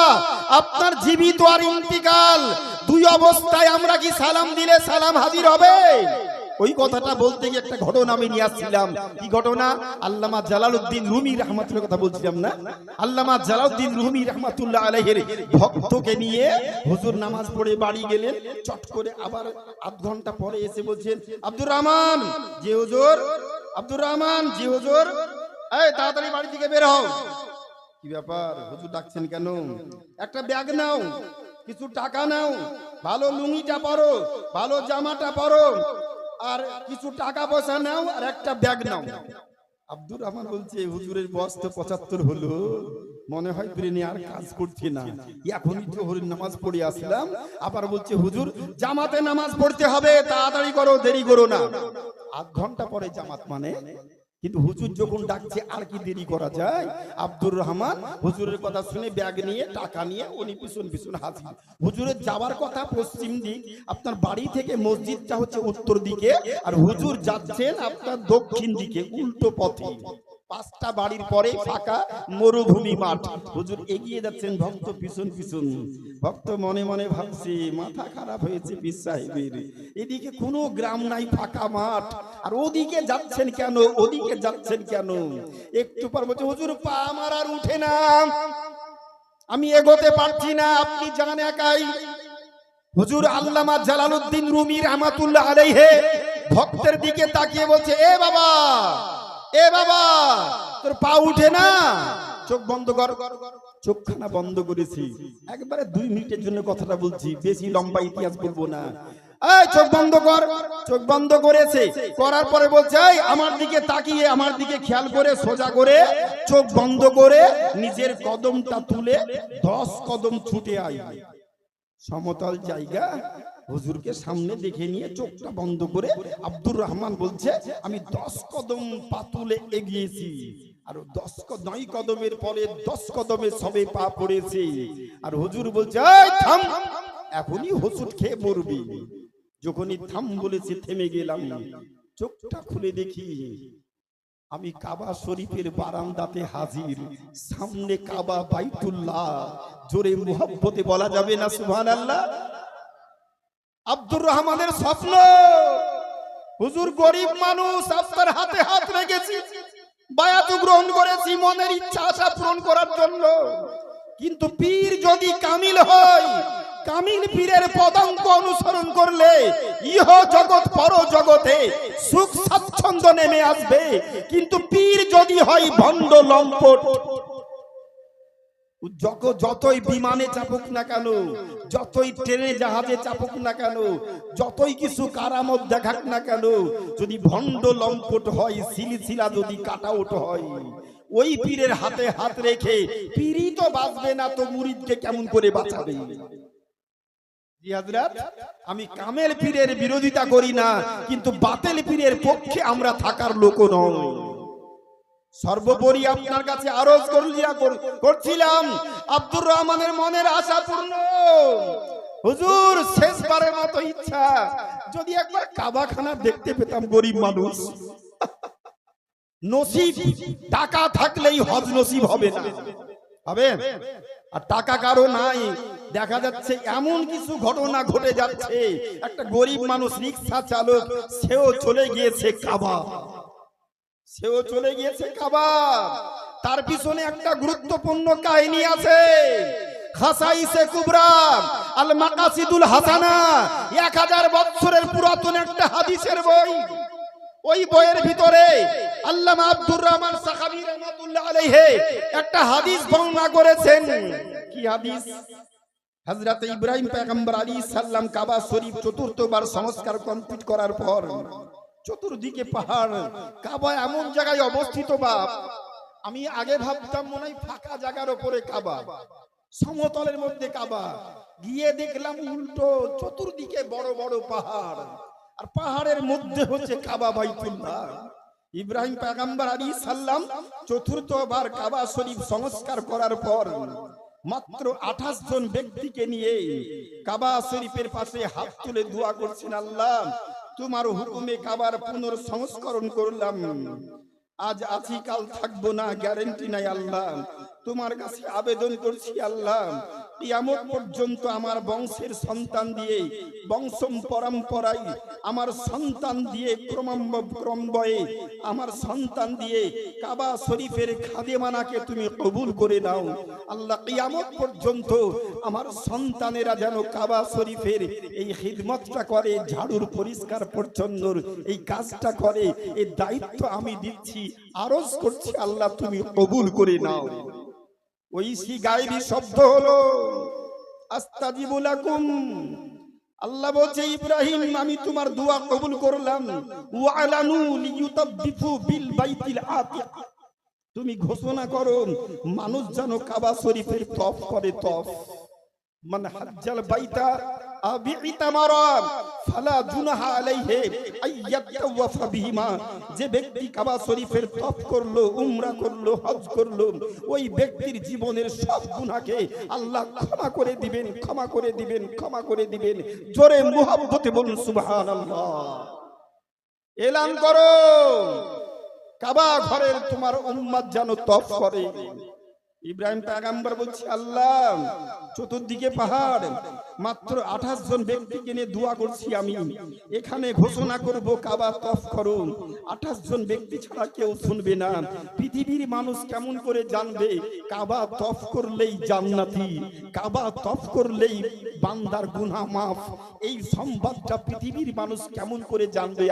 আপনার জীবিত আর ইন্তিকাল দুই অবস্থায় আমরা কি সালাম দিলে সালাম হাজির হবে? ওই কথাটা বলতে গিয়ে একটা ঘটনা আমি নিয়ে আসছিলাম। কি ঘটনা? আল্লামা জালালউদ্দিন রুমি রাহমাতুল্লাহ কথা বলছিলাম না? আল্লামা জালালউদ্দিন রুমি রাহমাতুল্লাহ আলাইহির ভক্তকে নিয়ে হুজুর নামাজ পড়ে বাড়ি গেলেন, চট করে আবার আধ ঘন্টা পরে এসে বলছেন, আব্দুর রহমান জি হুজুর, আব্দুর রহমান জি হুজুর, এই তাড়াতাড়ি বাড়ি থেকে বের হও। কি ব্যাপার হুজুর ডাকছেন কেন? একটা ব্যাগ নাও, কিছু টাকা নাও, ভালো লুঙ্গিটা পরো, ভালো জামাটা পরো, আর কিছু টাকা পয়সা নাও, আর একটা ব্যাগ নাও। আব্দুর রহমান বলছে, হুজুরের বয়স তো 75 হলো, মনে হয় ব্রেনে আর কাজ করছে না, এখনই তো হরির নামাজ পড়ে আসলাম, আবার বলছে হুজুর জামাতে নামাজ পড়তে হবে, তাড়াতাড়ি করো, দেরি করো না। আধ ঘন্টা পরে জামাত মানে, কিন্তু হুজুর যখন ডাকছে আর কি দেরি করা যায়? আব্দুর রহমান হুজুরের কথা শুনে ব্যাগ নিয়ে টাকা নিয়ে উনি পিছন পিছন হাজির। হুজুরের যাওয়ার কথা পশ্চিম দিক, আপনার বাড়ি থেকে মসজিদটা হচ্ছে উত্তর দিকে, আর হুজুর যাচ্ছেন আপনার দক্ষিণ দিকে, উল্টো পথে। 5টা বাড়ির পরে ফাঁকা মরুভূমি মাঠ, হুজুর এগিয়ে যাচ্ছেন, ভক্ত পিছন পিছন। ভক্ত মনে মনে ভাবছে মাথা খারাপ হয়েছে পীর সাহেবের, এদিকে কোনো গ্রাম নাই, ফাঁকা মাঠ, আর ওদিকে যাচ্ছেন কেন, ওদিকে যাচ্ছেন কেন? একটু পর বলছে, হুজুর পা আমার আর উঠে না, আমি এগোতে পারছি না, আপনি যান একাই। হুজুর আল্লামা জালালউদ্দিন রুমি রাহমাতুল্লাহ আলাইহি ভক্তের দিকে তাকিয়ে বলছে, এ বাবা, এ বাবা তোর পা উঠে না, চোখ বন্ধ কর। চোখখানা বন্ধ করেছি, একবারে 2 মিনিটের জন্য কথাটা বলছি, বেশি লম্বা ইতিহাস বলবো না। এই চোখ বন্ধ কর। চোখ বন্ধ করেছে, করার পরে বলছে, এই আমার দিকে তাকিয়ে, আমার দিকে খেয়াল করে, সোজা করে চোখ বন্ধ করে নিজের কদমটা তুলে 10 কদম ছুটে আয়। সমতল জায়গা, হুজুরকে সামনে দেখে নিয়ে চোখটা বন্ধ করে আব্দুর রহমান বলছে, আমি 10 কদম পা তুলে এগিয়েছি, আর 9 কদমের পরে 10 কদমে সবে পা পড়েছে। আর হুজুর বলছে, এই থাম, এখনই হোঁচট খেয়ে মরবি। যখনই থাম বলেছে থেমে গেলাম, চোখটা খুলে দেখি আমি কাবা শরীফের বারান্দাতে হাজির, সামনে কাবা বাইতুল্লাহ, জোরে মুহাব্বতে বলা যাবে না সুবহানাল্লাহ? আব্দুর রহমানের স্বপ্ন, হুজুর গরিব মানুষ, আপনার হাতে হাত রেখেছি, বায়াত গ্রহণ করেছি মনের ইচ্ছা আশা পূরণ করার জন্য, কিন্তু পীর যদি কামিল হয়, কামিল পীরের পদাঙ্ক অনুসরণ করলে ইহ জগৎ পর জগতে সুখ স্বাচ্ছন্দ্য নেমে আসবে। কিন্তু পীর যদি হয় ভণ্ড লম্পট, যতই বিমানে চাপুক না কেন, যতই ট্রেনে জাহাজে চাপুক না কেন, যতই কিছু কারামত দেখাক না কেন, যদি ভণ্ড লম্পট হয়, সিলসিলা যদি কাটাউট হয়, ওই পীরের হাতে হাত রেখে পীরই তো বাঁচবে না, তো মুরিদকে কেমন করে বাঁচাবে? জি হাজরাত, আমি কামেল পীরের বিরোধিতা করি না, কিন্তু বাতিল পীরের পক্ষে আমরা থাকার লোক নই। সর্বোপরি আপনার কাছে আরজ করছিলাম, আব্দুর রহমানের মনের আশা পূর্ণ। হুজুর, শেষবারের মতো ইচ্ছা, যদি একবার কাবাখানা দেখতে পেতাম। গরিব মানুষ, নসিব টাকা থাকলেই হজ নসিব হবে না, হবে? আর টাকা কারো নাই, দেখা যাচ্ছে এমন কিছু ঘটনা ঘটে যাচ্ছে, একটা গরিব মানুষ রিক্সা চালক, সেও চলে গিয়েছে কাবা, সেও চলে গিয়েছে কাবা। তার পিছনে একটা গুরুত্বপূর্ণ কাহিনী আছে, খাসাইসে কুবরা আল মাকাসিদুল হাসানা, 1000 বছরের পুরাতন একটা হাদিসের বই। ওই বইয়ের ভিতরে আল্লামা আব্দুর রহমান সাখাবী রাহমাতুল্লাহ আলাইহি একটা হাদিস বর্ণনা করেছেন। কি হাদিস? হযরত ইব্রাহিম পয়গম্বর আলাইহিস সালাম কাবা শরীফ চতুর্থবার সংস্কার কমপ্লিট করার পর চতুর্দিকে পাহাড়, কাবা এমন জায়গায় অবস্থিত, বাপ আমি আগে ভাবতাম মনে হয় ফাঁকা জায়গার উপরে কাবা, সমতলের মধ্যে কাবা, গিয়ে দেখলাম উল্টো, চতুর্দিকে বড় বড় পাহাড়, আর পাহাড়ের মধ্যে হচ্ছে কাবা বাইতুল্লাহ। ইব্রাহিম পয়গম্বর আলাইহিস সালাম চতুর্থবার কাবা শরীফ সংস্কার করার পর মাত্র 28 জন ব্যক্তিকে নিয়ে কাবা শরীফের পাশে হাত তুলে দোয়া করছেন, আল্লাহ তোমার হুকুমে কাবার পুনর্সংস্করণ করলাম, আজ আছি কাল থাকবো না, গ্যারান্টি নাই। আল্লাহ তোমার কাছে আবেদন করছি, আল্লাহ কিয়ামত পর্যন্ত আমার বংশের সন্তান দিয়ে, বংশম পরম্পরায় আমার সন্তান দিয়ে, ক্রমবয়ে আমার সন্তান দিয়ে কাবা শরীফের খাদেমানাকে তুমি কবুল করে নাও। আল্লাহ কিয়ামত পর্যন্ত আমার সন্তানেরা যেন কাবা শরীফের এই খিদমতটা করে, ঝাড়ুর পরিষ্কার পরিচ্ছন্নর এই কাজটা করে, এই দায়িত্ব আমি দিচ্ছি, আরজ করছি, আল্লাহ তুমি কবুল করে নাও। ওই সি গায়বী শব্দ হলো আস্তাজিবু লাকুম। আল্লাহ বলছে, ইব্রাহিম আমি তোমার দোয়া কবুল করলাম। ওয়ালানু লিইউতাবিফু বিল বাইতিল আতিক, তুমি ঘোষণা করো মানুষ যেন কাবা শরীফের তওয়াফ করে। তওয়াফ মান হাজ্জাল বাইতা আবিইতামারা ফালা জুনাহা আলাইহি আইয়াতাওয়াফা বিহিমা, যে ব্যক্তি কাবা শরীফের তওয়াফ করলো, উমরা করলো, হজ করলো, ওই ব্যক্তির জীবনের সব গুনাহকে আল্লাহ ক্ষমা করে দিবেন, ক্ষমা করে দিবেন, ক্ষমা করে দিবেন। জোরে মুহাব্বতে বলুন সুবহানাল্লাহ। এলান করো কাবা ঘরের তোমার উম্মত যেন তওয়াফ করে। ইব্রাহিম পয়গম্বর বলছে, আল্লাহ চতুর্দিকে পাহাড়, মাত্র 28 জন ব্যক্তিকে নিয়ে দোয়া করছি, আমি এখানে ঘোষণা করব কাবা তওয়াফ করো। 28 জন ব্যক্তি ছাড়া কেউ শুনবে না। পৃথিবীর মানুষ কেমন করে জানবে কাবা তওয়াফ করলেই জান্নাতি, কাবা তওয়াফ করলেই বান্দার গুনাহ মাফ? এই সংবাদটা পৃথিবীর মানুষ কেমন করে জানবে?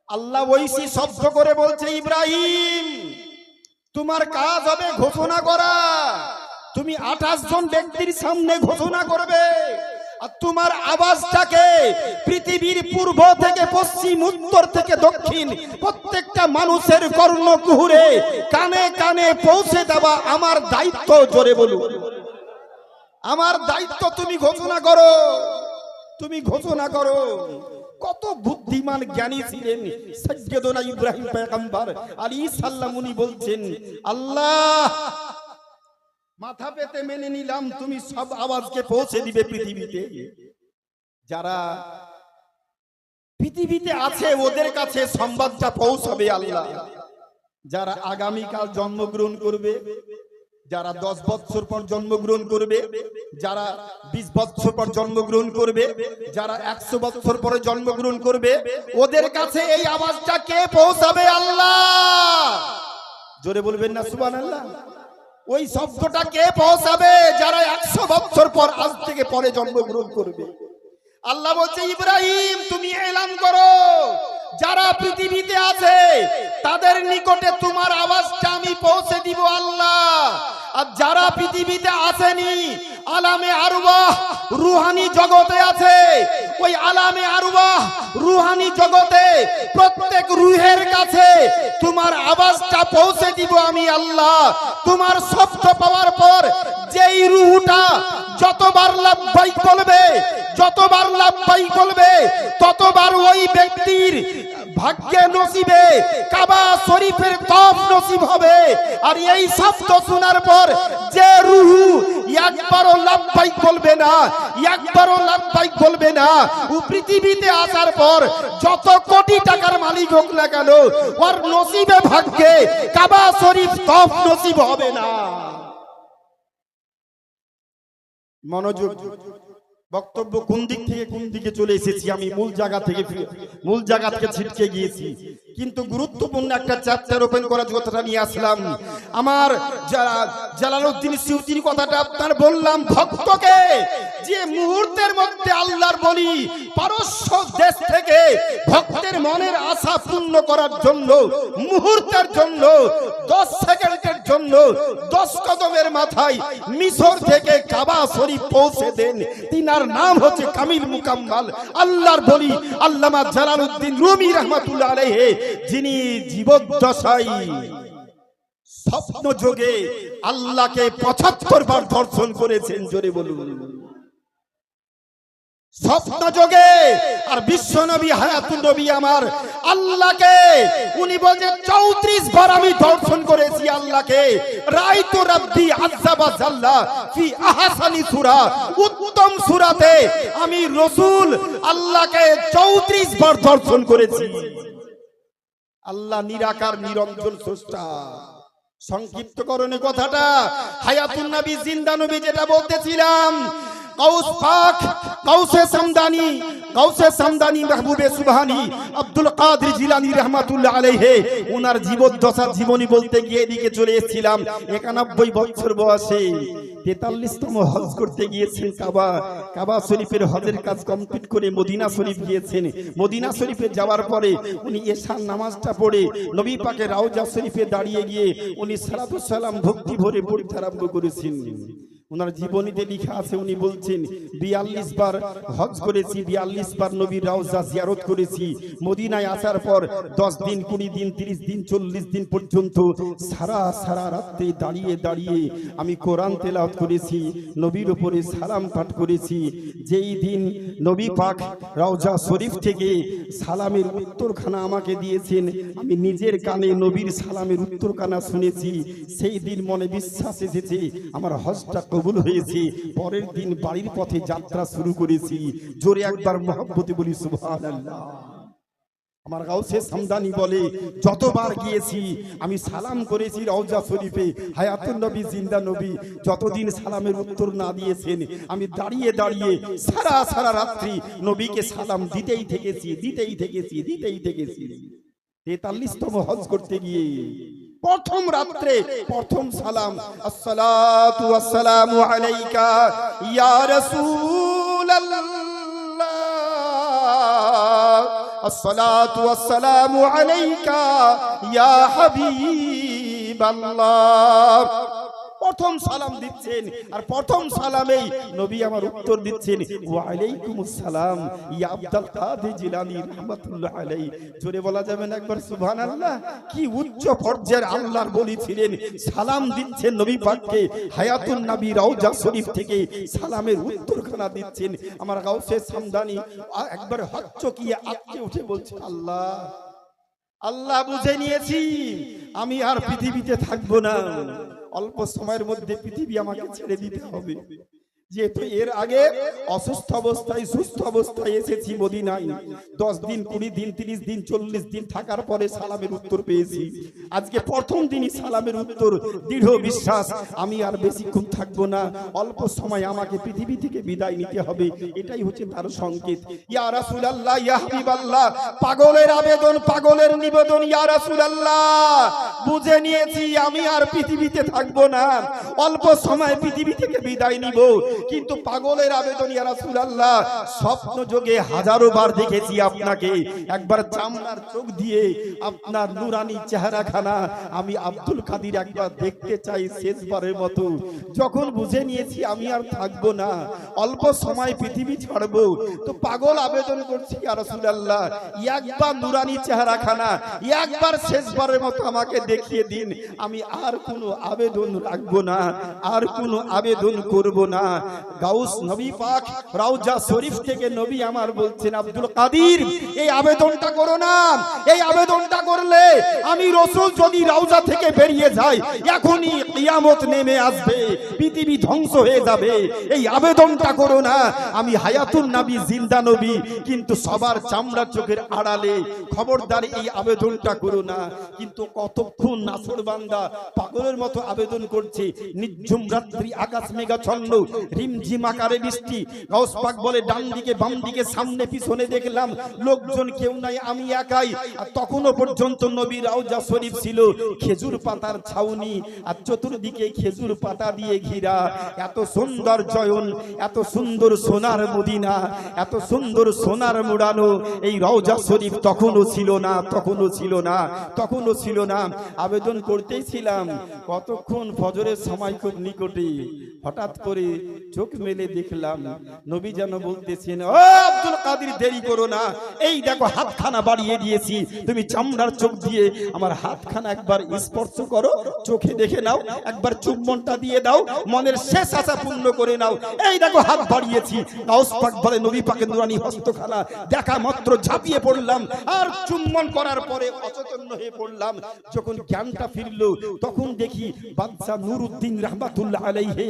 আল্লাহ ওইসি শব্দ করে বলছে, ইব্রাহিম তোমার কাজ হবে ঘোষণা করা। তুমি 28 জন ব্যক্তির সামনে ঘোষণা করবে, আর তোমার আওয়াজটাকে পৃথিবীর পূর্ব থেকে পশ্চিম, উত্তর থেকে দক্ষিণ প্রত্যেকটা মানুষের কর্ণকুহরে কানে কানে পৌঁছে দেওয়া আমার দায়িত্ব। জোরে বলুন, আমার দায়িত্ব। তুমি ঘোষণা করো, তুমি ঘোষণা করো। কত বুদ্ধিমান জ্ঞানী ছিলেন সাইয়্যিদুনা ইব্রাহিম পয়গম্বর আলাইহিস সালাম। উনি বলছেন, আল্লাহ মাথা পেতে মেনে নিলাম, তুমি সব আওয়াজকে পৌঁছে দিবে পৃথিবীতে। যারা পৃথিবীতে আছে ওদের কাছে সংবাদটা পৌঁছাবে আল্লাহ। যারা আগামীকাল জন্মগ্রহণ করবে, যারা 10 বছর পর জন্মগ্রহণ করবে, যারা 20 বছর পর জন্মগ্রহণ করবে, যারা 100 বছর পরে জন্মগ্রহণ করবে, ওদের কাছে এই আওয়াজটা কে পৌঁছাবে? আল্লাহ। জোরে বলবেন না সুবহানাল্লাহ? ওই শব্দটা কে পৌঁছাবে? যারা 100 বছর পর আজ থেকে পরে জন্মগ্রহণ করবে। আল্লাহ বলছে, ইব্রাহিম তুমি এলান করো যারা পৃথিবীতে আছে তাদের নিকটে তোমার আওয়াজটা আমি পৌঁছে দিব আল্লাহ। আর যারা পৃথিবীতে আসেনি, আলামে আরওয়াহ রুহানি জগতে আছে, ওই আলামে আরওয়াহ রুহানি জগতে প্রত্যেক রুহের কাছে তোমার আওয়াজটা পৌঁছে দিব আমি আল্লাহ। তোমার শব্দ পাওয়ার পর যেই রুহটা যতবার লাব্বাইক বলবে, যতবার লাব্বাইক বলবে, ততবার ওই ব্যক্তির ভাগ্যে নসিবে কাবা শরীফের তওয়াফ নসিব হবে। আর এই শব্দ শোনার পর যে রুহু একবারও লাব্বাইক বলবে না, একবারও লাব্বাইক বলবে না, ও পৃথিবীতে আসার পর যত কোটি টাকার মালিক হোক না কেন, ওর নসিবে ভাগ্যে কাবা শরীফ তওয়াফ নসিব হবে না। মনোযোগ, বক্তব্য কোন দিক থেকে কোন দিকে চলে এসেছি, আমি মূল জায়গা থেকে ছিটকে গিয়েছি, কিন্তু গুরুত্বপূর্ণ একটা চ্যাপ্টার ওপেন করার কথাটা নিয়ে আসলাম। আমার জালালউদ্দিন সিউতির কথাটা আপনার বললাম, ভক্তকে যে মুহূর্তের মধ্যে আল্লাহর বলি পারস্য দেশ থেকে ভক্তের মনের আশা পূর্ণ করার জন্য মুহূর্তের জন্য 10 সেকেন্ডের জন্য 10 কদমের মাথায় মিশর থেকে কাবা শরীফ পৌঁছে দেন, তিনার নাম হচ্ছে কামিল মুকাম্মাল আল্লাহর বলি আল্লামা জালালউদ্দিন রুমি রাহমাতুল্লাহ আলাইহি, যিনি জীবদ্দশায় স্বপ্ন যোগে আল্লাহকে 75 বার দর্শন করেছেন। জোরে বলুন, স্বপ্ন যোগে। আর বিশ্ব নবী হায়াতুন নবী আমার আল্লাহকে উনি বলেন 34 বার আমি দর্শন করেছি আল্লাহকে। রাইতু রাব্বি আযজা ওয়া জাল্লা ফি আহসানি সূরা, উত্তম সূরাতে আমি রাসূল আল্লাহকে 34 বার দর্শন করেছি। আল্লাহ নিরাকার নিরঞ্জন স্রষ্টা। সংক্ষিপ্তকরণে কথাটা হায়াতুন নবী জিন্দা নবী যেটা বলতেছিলাম, কাউস পাক, কাউসে সামদানি মাহবুবে সুবহানি আব্দুল কাদের জিলানী রাহমাতুল্লাহ আলাইহি, ওনার জীবদ্দশার জীবনী বলতে গিয়ে এদিকে চলে এসেছিলাম। 91 বছর বয়সে 43তম হজ করতে গিয়েছেন। কাবা শরীফের হজের কাজ কমপ্লিট করে মদিনা শরীফ গিয়েছেন। মদিনা শরীফে যাওয়ার পরে উনি এশার নামাজটা পড়ে নবী পাকের রওজা শরীফে দাঁড়িয়ে গিয়ে উনি সালাতু সালাম ভক্তি ভরে পড়তে আরম্ভ করেছেন। ওনার জীবনীতে লেখা আছে, উনি বলছেন 42 বার হজ করেছি, 42 বার নবীর রওজা জিয়ারত করেছি। মদিনায় আসার পর 10 দিন, 20 দিন, 30 দিন, 40 দিন পর্যন্ত সারা রাতে দাঁড়িয়ে দাঁড়িয়ে আমি কোরআন তেলাওয়াত করেছি, নবীর উপরে সালাম পাঠ করেছি। যেই দিন নবী পাক রওজা শরীফ থেকে সালামের উত্তরখানা আমাকে দিয়েছেন, আমি নিজের কানে নবীর সালামের উত্তরখানা শুনেছি। সেই দিন মনে বিশ্বাস এসেছে আমার হজটা কবুল হয়েছে। পরের দিন বাড়ির পথে যাত্রা শুরু করেছি। জোরে একবার মহব্বতে বলি সুবহানাল্লাহ। আমার গাউসে সামদানি বলে যতবার গিয়েছি আমি সালাম করেছি রওজা শরীফে। হায়াতুন নবী জিন্দা নবী যতদিন সালামের উত্তর না দিয়েছেন, আমি দাঁড়িয়ে দাঁড়িয়ে সারা রাত্রি নবীকে সালাম দিতেই থেকেছি। 43তম হজ করতে গিয়ে প্রথম রাত্রে প্রথম সালাম, আসসালাতু ওয়াসসালামু আলাইকা ইয়া রাসূলুল্লাহ, আসসালাতু ওয়াসসালামু আলাইকা ইয়া হাবিবাল্লাহ। প্রথম সালাম দিচ্ছেন আর প্রথম সালামেই নবী আমার উত্তর দিচ্ছেন ওয়া আলাইকুমুস সালাম ইয়া আব্দুল কাদের জিলানী রাহমাতুল্লাহ আলাইহি। জোরে বলা যাবে না একবার সুবহানাল্লাহ? কি উচ্চ পর্যায়ের আল্লাহর বলি ছিলেন, সালাম দিচ্ছেন নবী পাককে। হায়াতুন নবী রওজা শরীফ থেকে সালামের উত্তরখানা দিচ্ছেন। আমার গাউসে সামদানি একবার হকচকিয়ে আঁতকে উঠে বলছে, আল্লাহ বুঝে নিয়েছি আমি আর পৃথিবীতে থাকবো না, অল্প সময়ের মধ্যে পৃথিবী আমাকে ছেড়ে দিতে হবে। যেহেতু এর আগে অসুস্থ অবস্থায় সুস্থ অবস্থায় এসেছি মদিনায়, 10 দিন, 20 দিন, 30 দিন, 40 দিন থাকার পরে সালামের উত্তর পেয়েছি। আজকে প্রথম দিনই সালামের উত্তর। দৃঢ় বিশ্বাস আমি আর বেশিক্ষণ থাকবো না, অল্প সময় আমাকে পৃথিবী থেকে বিদায় নিতে হবে। এটাই হচ্ছে তার সংকেত। ইয়া রাসূলুল্লাহ, ইয়া হাবিবাল্লাহ, পাগলের আবেদন, পাগলের নিবেদন, ইয়া রাসূলুল্লাহ বুঝে নিয়েছি আমি আর পৃথিবীতে থাকবো না, অল্প সময় পৃথিবী থেকে বিদায় নিব। কিন্তু পাগলের আবেদন ইয়া রাসূলুল্লাহ, স্বপ্ন যোগে হাজারো বার দেখেছি আপনাকে, একবার চামড়ার চোখ দিয়ে আপনার নুরানি চেহারাখানা আমি আব্দুল কাদের একবার দেখতে চাই শেষবারের মতো। যখন বুঝে নিয়েছি আমি আর থাকবো না, অল্প সময় পৃথিবী ছাড়বো, তো পাগল আবেদন করছি ইয়া রাসূলুল্লাহ, একবার নুরানি চেহারাখানা একবার শেষবারের মতো আমাকে দেখিয়ে দিন, আমি আর কোনো আবেদন রাখবো না, আর কোনো আবেদন করব না। গাউস নবী পাক রওজা শরীফ থেকে নবী আমার বলছেন, আব্দুল কাদের এই আবেদনটা করো না, এই আবেদনটা করলে আমি রাসূল যদি রওজা থেকে বেরিয়ে যাই এখনই কিয়ামত নেমে আসবে, পৃথিবী ধ্বংস হয়ে যাবে, এই আবেদনটা করো না। আমি হায়াতুন নবী, জিন্দা নবী, কিন্তু সবার চামড়া চোখের আড়ালে, খবরদার এই আবেদনটা করো না। কিন্তু কতক্ষণ নাছর বান্দা পাগলের মতো আবেদন করছে, নিঝুম রাত্রি, আকাশ মেঘাচ্ছন্ন, রিমঝিম আকারে বৃষ্টি। গাউস পাক বলে ডান দিকে বাম দিকে সামনে পিছনে দেখলাম লোকজন কেউ নাই, আমি একাই। আর তখনও পর্যন্ত নবী রওজা শরীফ ছিল খেজুর পাতার ছাউনি, আর চতুর্দিকে খেজুর পাতা দিয়ে ঘিরা। এত সুন্দর জয়ন, এত সুন্দর সোনার মদিনা, এত সুন্দর সোনার মুড়ানো এই রওজা শরীফ তখনও ছিল না, তখনও ছিল না, তখনও ছিল না। আবেদন করতেই ছিলাম, কতক্ষণ ফজরের সময় খুব নিকটে, হঠাৎ করে চোখ মেলে দেখলাম নবী যেন বলতেছেন, ও আব্দুল কাদের দেরি করো না, এই দেখো হাতখানা বাড়িয়ে দিয়েছি, তুমি চামড়ার চোখ দিয়ে আমার হাতখানা একবার স্পর্শ করো, চোখে দেখে নাও, একবার চুম্বনটা দিয়ে দাও, মনের শেষ আশা পূর্ণ করে নাও, এই দেখো হাত বাড়িয়েছি। গাউস পাক বলে নবী পাকের নুরানি হস্তখানা দেখা মাত্র ঝাঁপিয়ে পড়লাম, আর চুম্বন করার পরে অচেতন হয়ে পড়লাম। যখন জ্ঞানটা ফিরলো তখন দেখি বাদশা নুরউদ্দিন রাহমাতুল্লাহ আলাইহি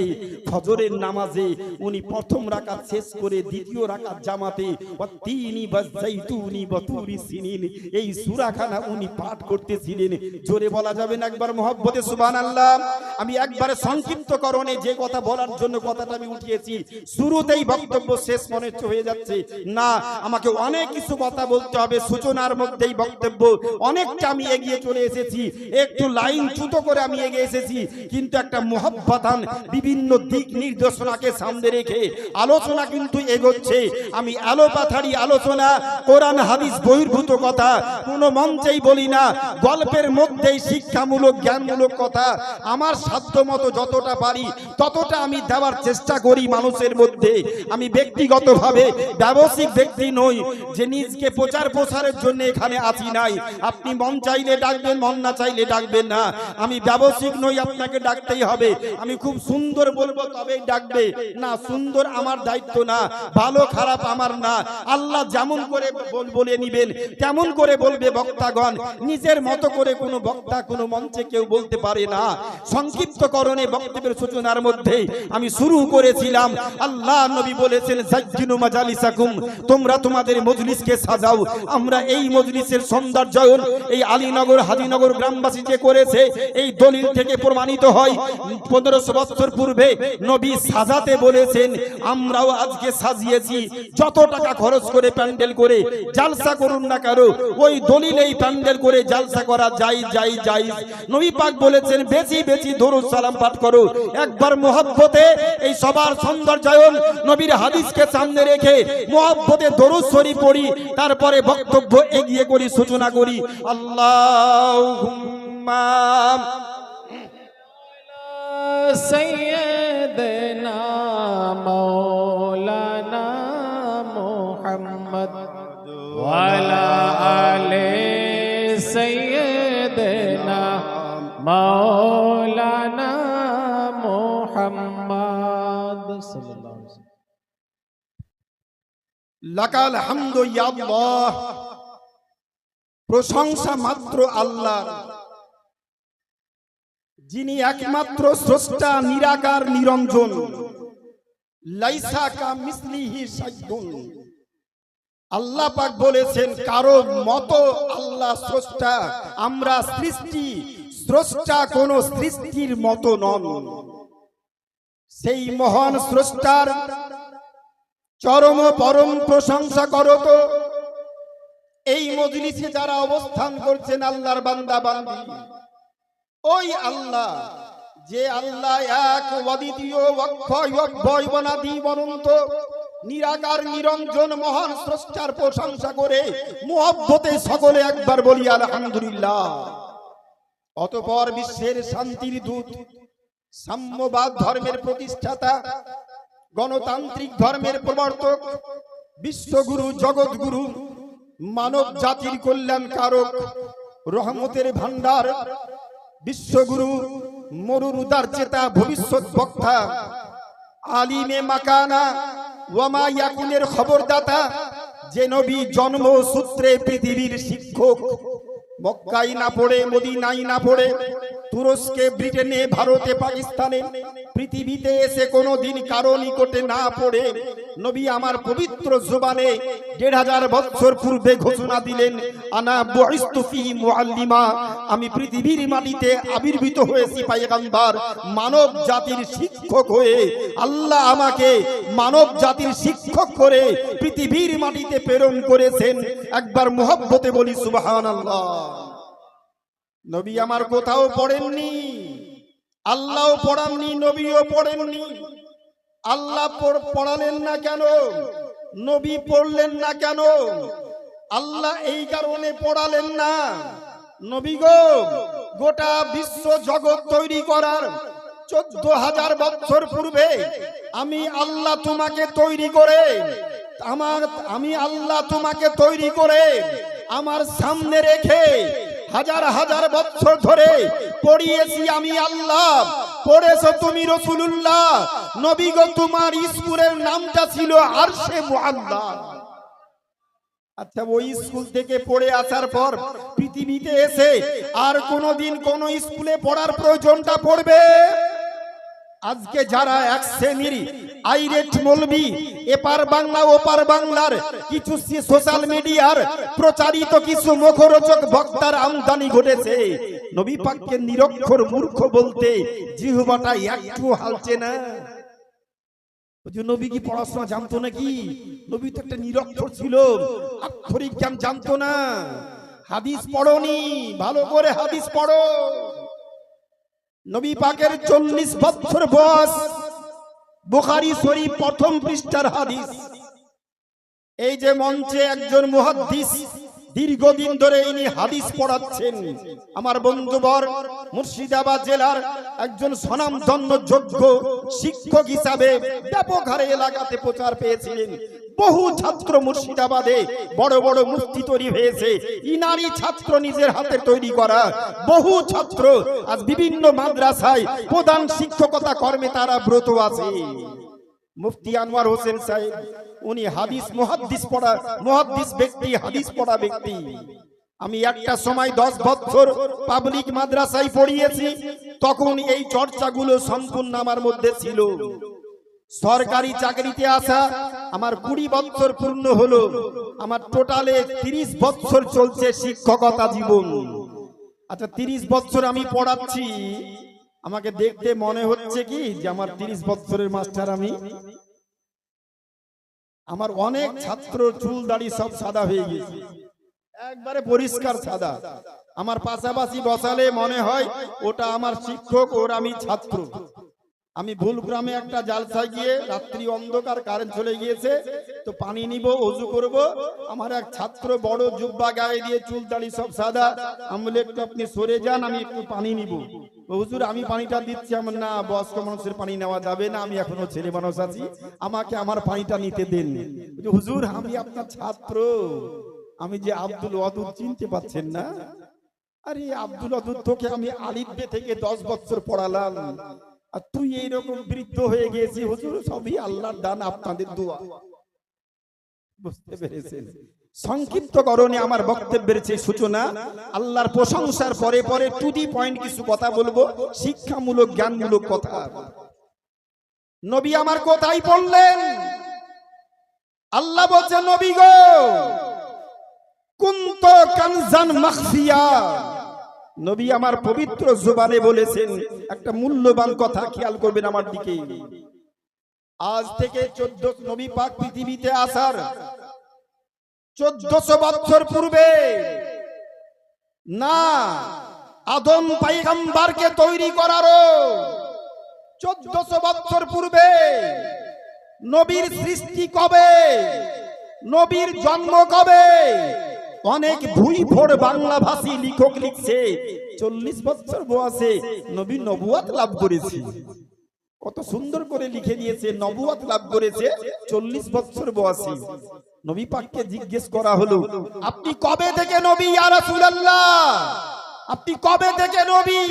ফজরের নামাজে উনি প্রথম রাকাত শেষ করে দ্বিতীয় রাকাত জামাতে ওয়াত্তিনি ওয়াজাইতুনি ওয়াতুরি সিনিন এই সূরাখানা উনি পাঠ করতেছিলেন। জোরে বলা যাবে না একবার মহব্বতে সুবহানাল্লাহ? আমি একবারে সংক্ষিপ্তকরণে যে কথা বলার জন্য কথাটা আমি উঠিয়েছি, শুরুতেই বক্তব্য শেষ মনে হয়ে যাচ্ছে না, আমাকে অনেক কিছু কথা বলতে হবে, সূচনার মধ্যেই বক্তব্য অনেকটা আমি এগিয়ে চলে এসেছি, একটু লাইন চ্যুত করে আমি এগিয়ে এসেছি, কিন্তু একটা মুহাব্বাতান বিভিন্ন দিক নির্দেশনাকে সামনে রেখে আলোচনা কিন্তু এগোচ্ছে। আমি আলোপাথারি আলোচনা, কোরআন হাদিস বহির্ভূত কথা কোনো মঞ্চেই বলি না, গল্পের মধ্যেই শিক্ষামূলক জ্ঞানমূলক কথা আমার সাধ্যমতো যতটা পারি ততটা আমি দেওয়ার চেষ্টা করি মানুষের মধ্যে। আমি ব্যক্তিগতভাবে ব্যবসায়িক ব্যক্তি নই যে নিজকে প্রচার প্রসারের জন্য এখানে আছি নাই। আপনি মন চাইলে ডাকবেন, মন না চাইলে ডাকবেন না। আমি ব্যবসায়িক নই, আপনাকে ডাকতেই হবে। আমি খুব সুন্দর বলবো তবেই ডাকবে, না সুন্দর আমার দায়িত্ব না, ভালো খারাপ আমার না। আল্লাহ যেমন করে বলে নিবেন তেমন করে বলবে বক্তাগণ। নিজের মতো করে কোনো বক্তা কোনো মঞ্চে কেউ বলতে পারে না। সংক্ষিপ্তকরণে বক্তব্যের সূচনার মধ্যে আমি শুরু করেছিলাম, আল্লাহ নবী বলেছেন জাজ্জিনু মাজালিসাকুম, তোমরা তোমাদের মজলিসকে সাজাও। আমরা এই মজলিসের সৌন্দর্যায়ন এই আলীনগর হাজীনগর গ্রামবাসী যে করেছে, এই দলিল থেকে প্রমাণিত হয় 1500 বছর পূর্বে নবী সাজাতে বলেছেন, আমরাও আজকে সাজিয়েছি। যত টাকা খরচ করে প্যান্ডেল করে জালসা করুন না কারো, ওই দলিলেই প্যান্ডেল করে জালসা করা যাই। নবী পাক বলেছেন বেশি বেশি দরুদ সালাম পাঠ করো। একবার মুহাব্বতে এই সবার সৌন্দর্যায়ন নবীর হাদিসকে সামনে রেখে মুহাব্বতে দরুদ শরীফ পড়ি, তারপরে বক্তব্য এগিয়ে করি, সূচনা করি। আল্লাহুম্মা سيدنا مولانا محمد وعلى آل سيدنا مولانا محمد صلى الله عليه وسلم। লাকাল হামদু ইয়া আল্লাহ, প্রশংসা মাত্র আল্লাহর, যিনি একমাত্র স্রষ্টা, নিরাকার নিরঞ্জন। লাইসা কামিসলিহি শাইউন, আল্লাহ পাক বলেছেন কারো মতো আল্লাহ স্রষ্টা, আমরা সৃষ্টি, স্রষ্টা কোন সৃষ্টির মতো নন। সেই মহান স্রষ্টার চরম পরম প্রশংসা করো তো এই মজলিসে যারা অবস্থান করছেন আল্লাহর বান্দা বান্দি। ওই আল্লাহ যে আল্লাহ এক অদ্বিতীয় অক্ষয় অব্যয় অনাদি অনন্ত নিরাকার নিরঞ্জন মহান স্রষ্টার প্রশংসা করে মুহাব্বতে সকলে একবার বলি আলহামদুলিল্লাহ। অতঃপর বিশ্বের শান্তির দূত, সাম্যবাদ ধর্মের প্রতিষ্ঠাতা, গণতান্ত্রিক ধর্মের প্রবর্তক, বিশ্বগুরু, জগৎগুরু, মানব জাতির কল্যাণ কারক, রহমতের ভান্ডার, বিশ্বগুরু, মরুর উদার চেতা, ভবিষ্যৎ বক্তা, আলিমে মাকানা ওয়ামা ইয়াকুনের খবরদাতা, যে নবী জন্ম সূত্রে পৃথিবীর শিক্ষক, মক্কায় না পড়ে, মদিনায় না পড়ে, তুরস্কে, ব্রিটেনে, ভারতে, পাকিস্তানে, পৃথিবীতে এসে কোনোদিন কারো নিকটে না পড়ে নবী আমার পবিত্র জবানে ১৫০০ বছর পূর্বে ঘোষণা দিলেন, আনা বুইসতু ফিহি মুআল্লিমা, আমি পৃথিবীর মাটিতে আবির্ভূত হয়েছি পয়গম্বর, মানব জাতির শিক্ষক হয়ে। আল্লাহ আমাকে মানব জাতির শিক্ষক করে পৃথিবীর মাটিতে প্রেরণ করেছেন। একবার মুহাব্বতে বলি সুবহানাল্লাহ। নবী আমার কোথাও পড়েননি, আল্লাহও পড়াননি, নবীও পড়েননি। আল্লাহ পড়ালেন না কেন? নবী পড়লেন না কেন? আল্লাহ এই কারণে পড়ালেন না, নবী গো গোটা বিশ্ব জগৎ তৈরি করার ১৪,০০০ বছর পূর্বে আমি আল্লাহ তোমাকে তৈরি করে, আমি আল্লাহ তোমাকে তৈরি করে আমার সামনে রেখে হাজার হাজার বছর ধরে পড়িয়েছি আমি আল্লাহ, পড়েছো তুমি রাসূলুল্লাহ। নবী গো তোমার স্কুলের নামটা ছিল আরশে মুআল্লা। আচ্ছা, ওই স্কুল থেকে পড়ে আসার পর পৃথিবীতে এসে আর কোনোদিন কোন স্কুলে পড়ার প্রয়োজনটা পড়বে? আজকে যারা এক শ্রেণীর আইরেট মৌলবি, এপার বাংলা ওপার বাংলার কিছু সোশ্যাল মিডিয়ার প্রচারিত কিছু মুখরোচক বক্তার আমদানি ঘটেছে, নবী পাককে নিরক্ষর মূর্খ বলতে জিহ্বাটা একটু হালছে না। নবী কি পড়াশোনা জানতো নাকি? নবী তো একটা নিরক্ষর ছিল, আক্ষরিক জ্ঞান জানতো না। হাদিস পড়োনি, ভালো করে হাদিস পড়ো। নবী পাকের ৪০ বছর বয়স, বুখারী শরীফ প্রথম পৃষ্ঠার হাদিস। এই যে মঞ্চে একজন মুহাদ্দিস দীর্ঘদিন ধরে ইনি হাদিস পড়াচ্ছেন, আমার বন্ধুবর মুর্শিদাবাদ জেলার একজন স্বনামধন্য যোগ্য শিক্ষক হিসাবে ব্যাপক হারে এলাকাতে প্রচার পেয়েছিলেন। বহু ছাত্র মুর্শিদাবাদে বড় বড় মুফতি তৈরি হয়েছে, ইনারি ছাত্র নিজের হাতে তৈরি করা বহু ছাত্র আজ বিভিন্ন মাদ্রাসায় প্রধান শিক্ষকতা কর্মে তারা ব্রত আছে। মুফতি আনোয়ার হোসেন সাহেব, উনি হাদিস মুহাদ্দিস ব্যক্তি, হাদিস পড়া ব্যক্তি। আমি একটা সময় ১০ বছর পাবলিক মাদ্রাসায় পড়িয়েছি, তখন এই চর্চাগুলো সম্পূর্ণ আমার মধ্যে ছিল। সরকারি চাকরিতে আসা আমার ২০ বছর পূর্ণ হলো, আমার টোটালে ৩০ বছর চলছে শিক্ষকতা জীবন। আচ্ছা, ৩০ বছর আমি পড়াচ্ছি, আমাকে দেখতে মনে হচ্ছে কি যে আমার ৩০ বছরের মাস্টার আমি? আমার অনেক ছাত্র চুল দাড়ি সব সাদা হয়ে গেছে, একবারে পরিষ্কার সাদা। আমার পাশাপাশি বসালে মনে হয় ওটা আমার শিক্ষক, ওর আমি ছাত্র। আমি ভুলক্রমে একটা জালসায় গিয়ে, রাত্রি অন্ধকার, কারেন্ট চলে গিয়েছে, তো পানি নিব, ওযু করব। আমার এক ছাত্র বড় জুব্বা গায়ে দিয়ে, চুল দাড়ি সব সাদা। আমি বলি একটু আপনি সরে যান, আমি একটু পানি নিব। হুজুর আমি পানিটা দিচ্ছি। আমার না, বয়স্ক মানুষের পানি নেওয়া যাবে না, আমি এখনো ছেলে মানুষ আছি, আমাকে আমার পানিটা নিতে দেন। হুজুর আমি আপনার ছাত্র, আমি যে আব্দুল ওয়াদুদ, চিনতে পাচ্ছেন না? আরে আব্দুল ওয়াদুদ, তোকে আমি আলিফ বে থেকে ১০ বছর পড়ালাম, আর তুই এইরকম বৃদ্ধ হয়ে গেছি। হুজুর সবই আল্লাহর দান, আপনাদের দোয়া। বুঝতে পেরেছেন? সংক্ষিপ্ত করণে আমার বক্তব্যের যে সূচনা, আল্লাহর প্রশংসার পরে পরে টু দি পয়েন্ট কিছু কথা বলবো, শিক্ষামূলক জ্ঞানমূলক কথা। নবী আমার কোথায় পড়লেন? আল্লাহ বলছে, নবী গো কুন্ত কানজান মাখফিয়া। নবী আমার পবিত্র জবানে বলেছেন একটা মূল্যবান কথা, খেয়াল করবেন আমার দিকে। আজ থেকে ১৪ নবী পাক পৃথিবীতে আসার ১৪০০ বছর পূর্বে না, আদম পয়গম্বরকে তৈরি করারও 1400 বছর পূর্বে। নবীর সৃষ্টি কবে, নবীর জন্ম কবে, অনেক ভুইফোড় বাংলাভাষী লেখক লিখছে 40 বছর বয়সে নবী নবুয়ত লাভ করেছে। কত সুন্দর করে লিখে দিয়েছে, নবুয়ত লাভ করেছে 40 বছর বয়সে। নবী পাককে জিজ্ঞেস করা হলো, আপনি কবে থেকে নবী ইয়া রাসূলুল্লাহ? আপনি কবে থেকে নবী?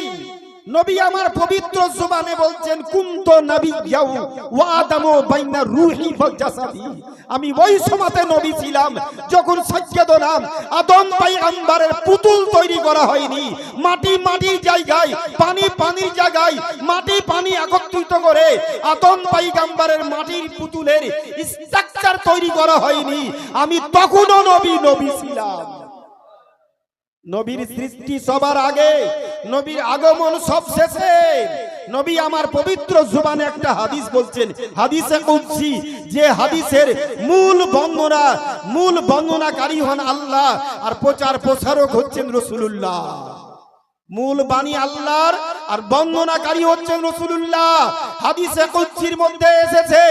নবী আমার পবিত্র জবানে বলছেন, কুনতু নাবিয়্যাও ওয়া আদামু বাইনা রূহি ওয়া জাসাদি। আমি ওই সময়তে নবী ছিলাম যখন সাইয়্যিদুনা আদম পয়গম্বরের পুতুল তৈরি করা হয়নি। মাটি মাটির জায়গায়, পানি পানির জায়গায়, মাটি পানি একত্রিত করে আদম পয়গম্বরের মাটির পুতুলের স্ট্রাকচার তৈরি করা হয়নি। আমি তখনও নবী ছিলাম। নবীর সৃষ্টি সবার আগে, নবীর আগমন সব শেষে। নবী আমার পবিত্র জবানে একটা হাদিস বলছেন, হাদিসে কুদসি, যে হাদিসের মূল বর্ণনাকারী হন আল্লাহ আর প্রচার প্রসারক হচ্ছেন রাসূলুল্লাহ। মূল বাণী আল্লাহর আর বর্ণনাকারী হচ্ছেন রাসূলুল্লাহ। হাদিসে কুদসির মধ্যে এসেছে,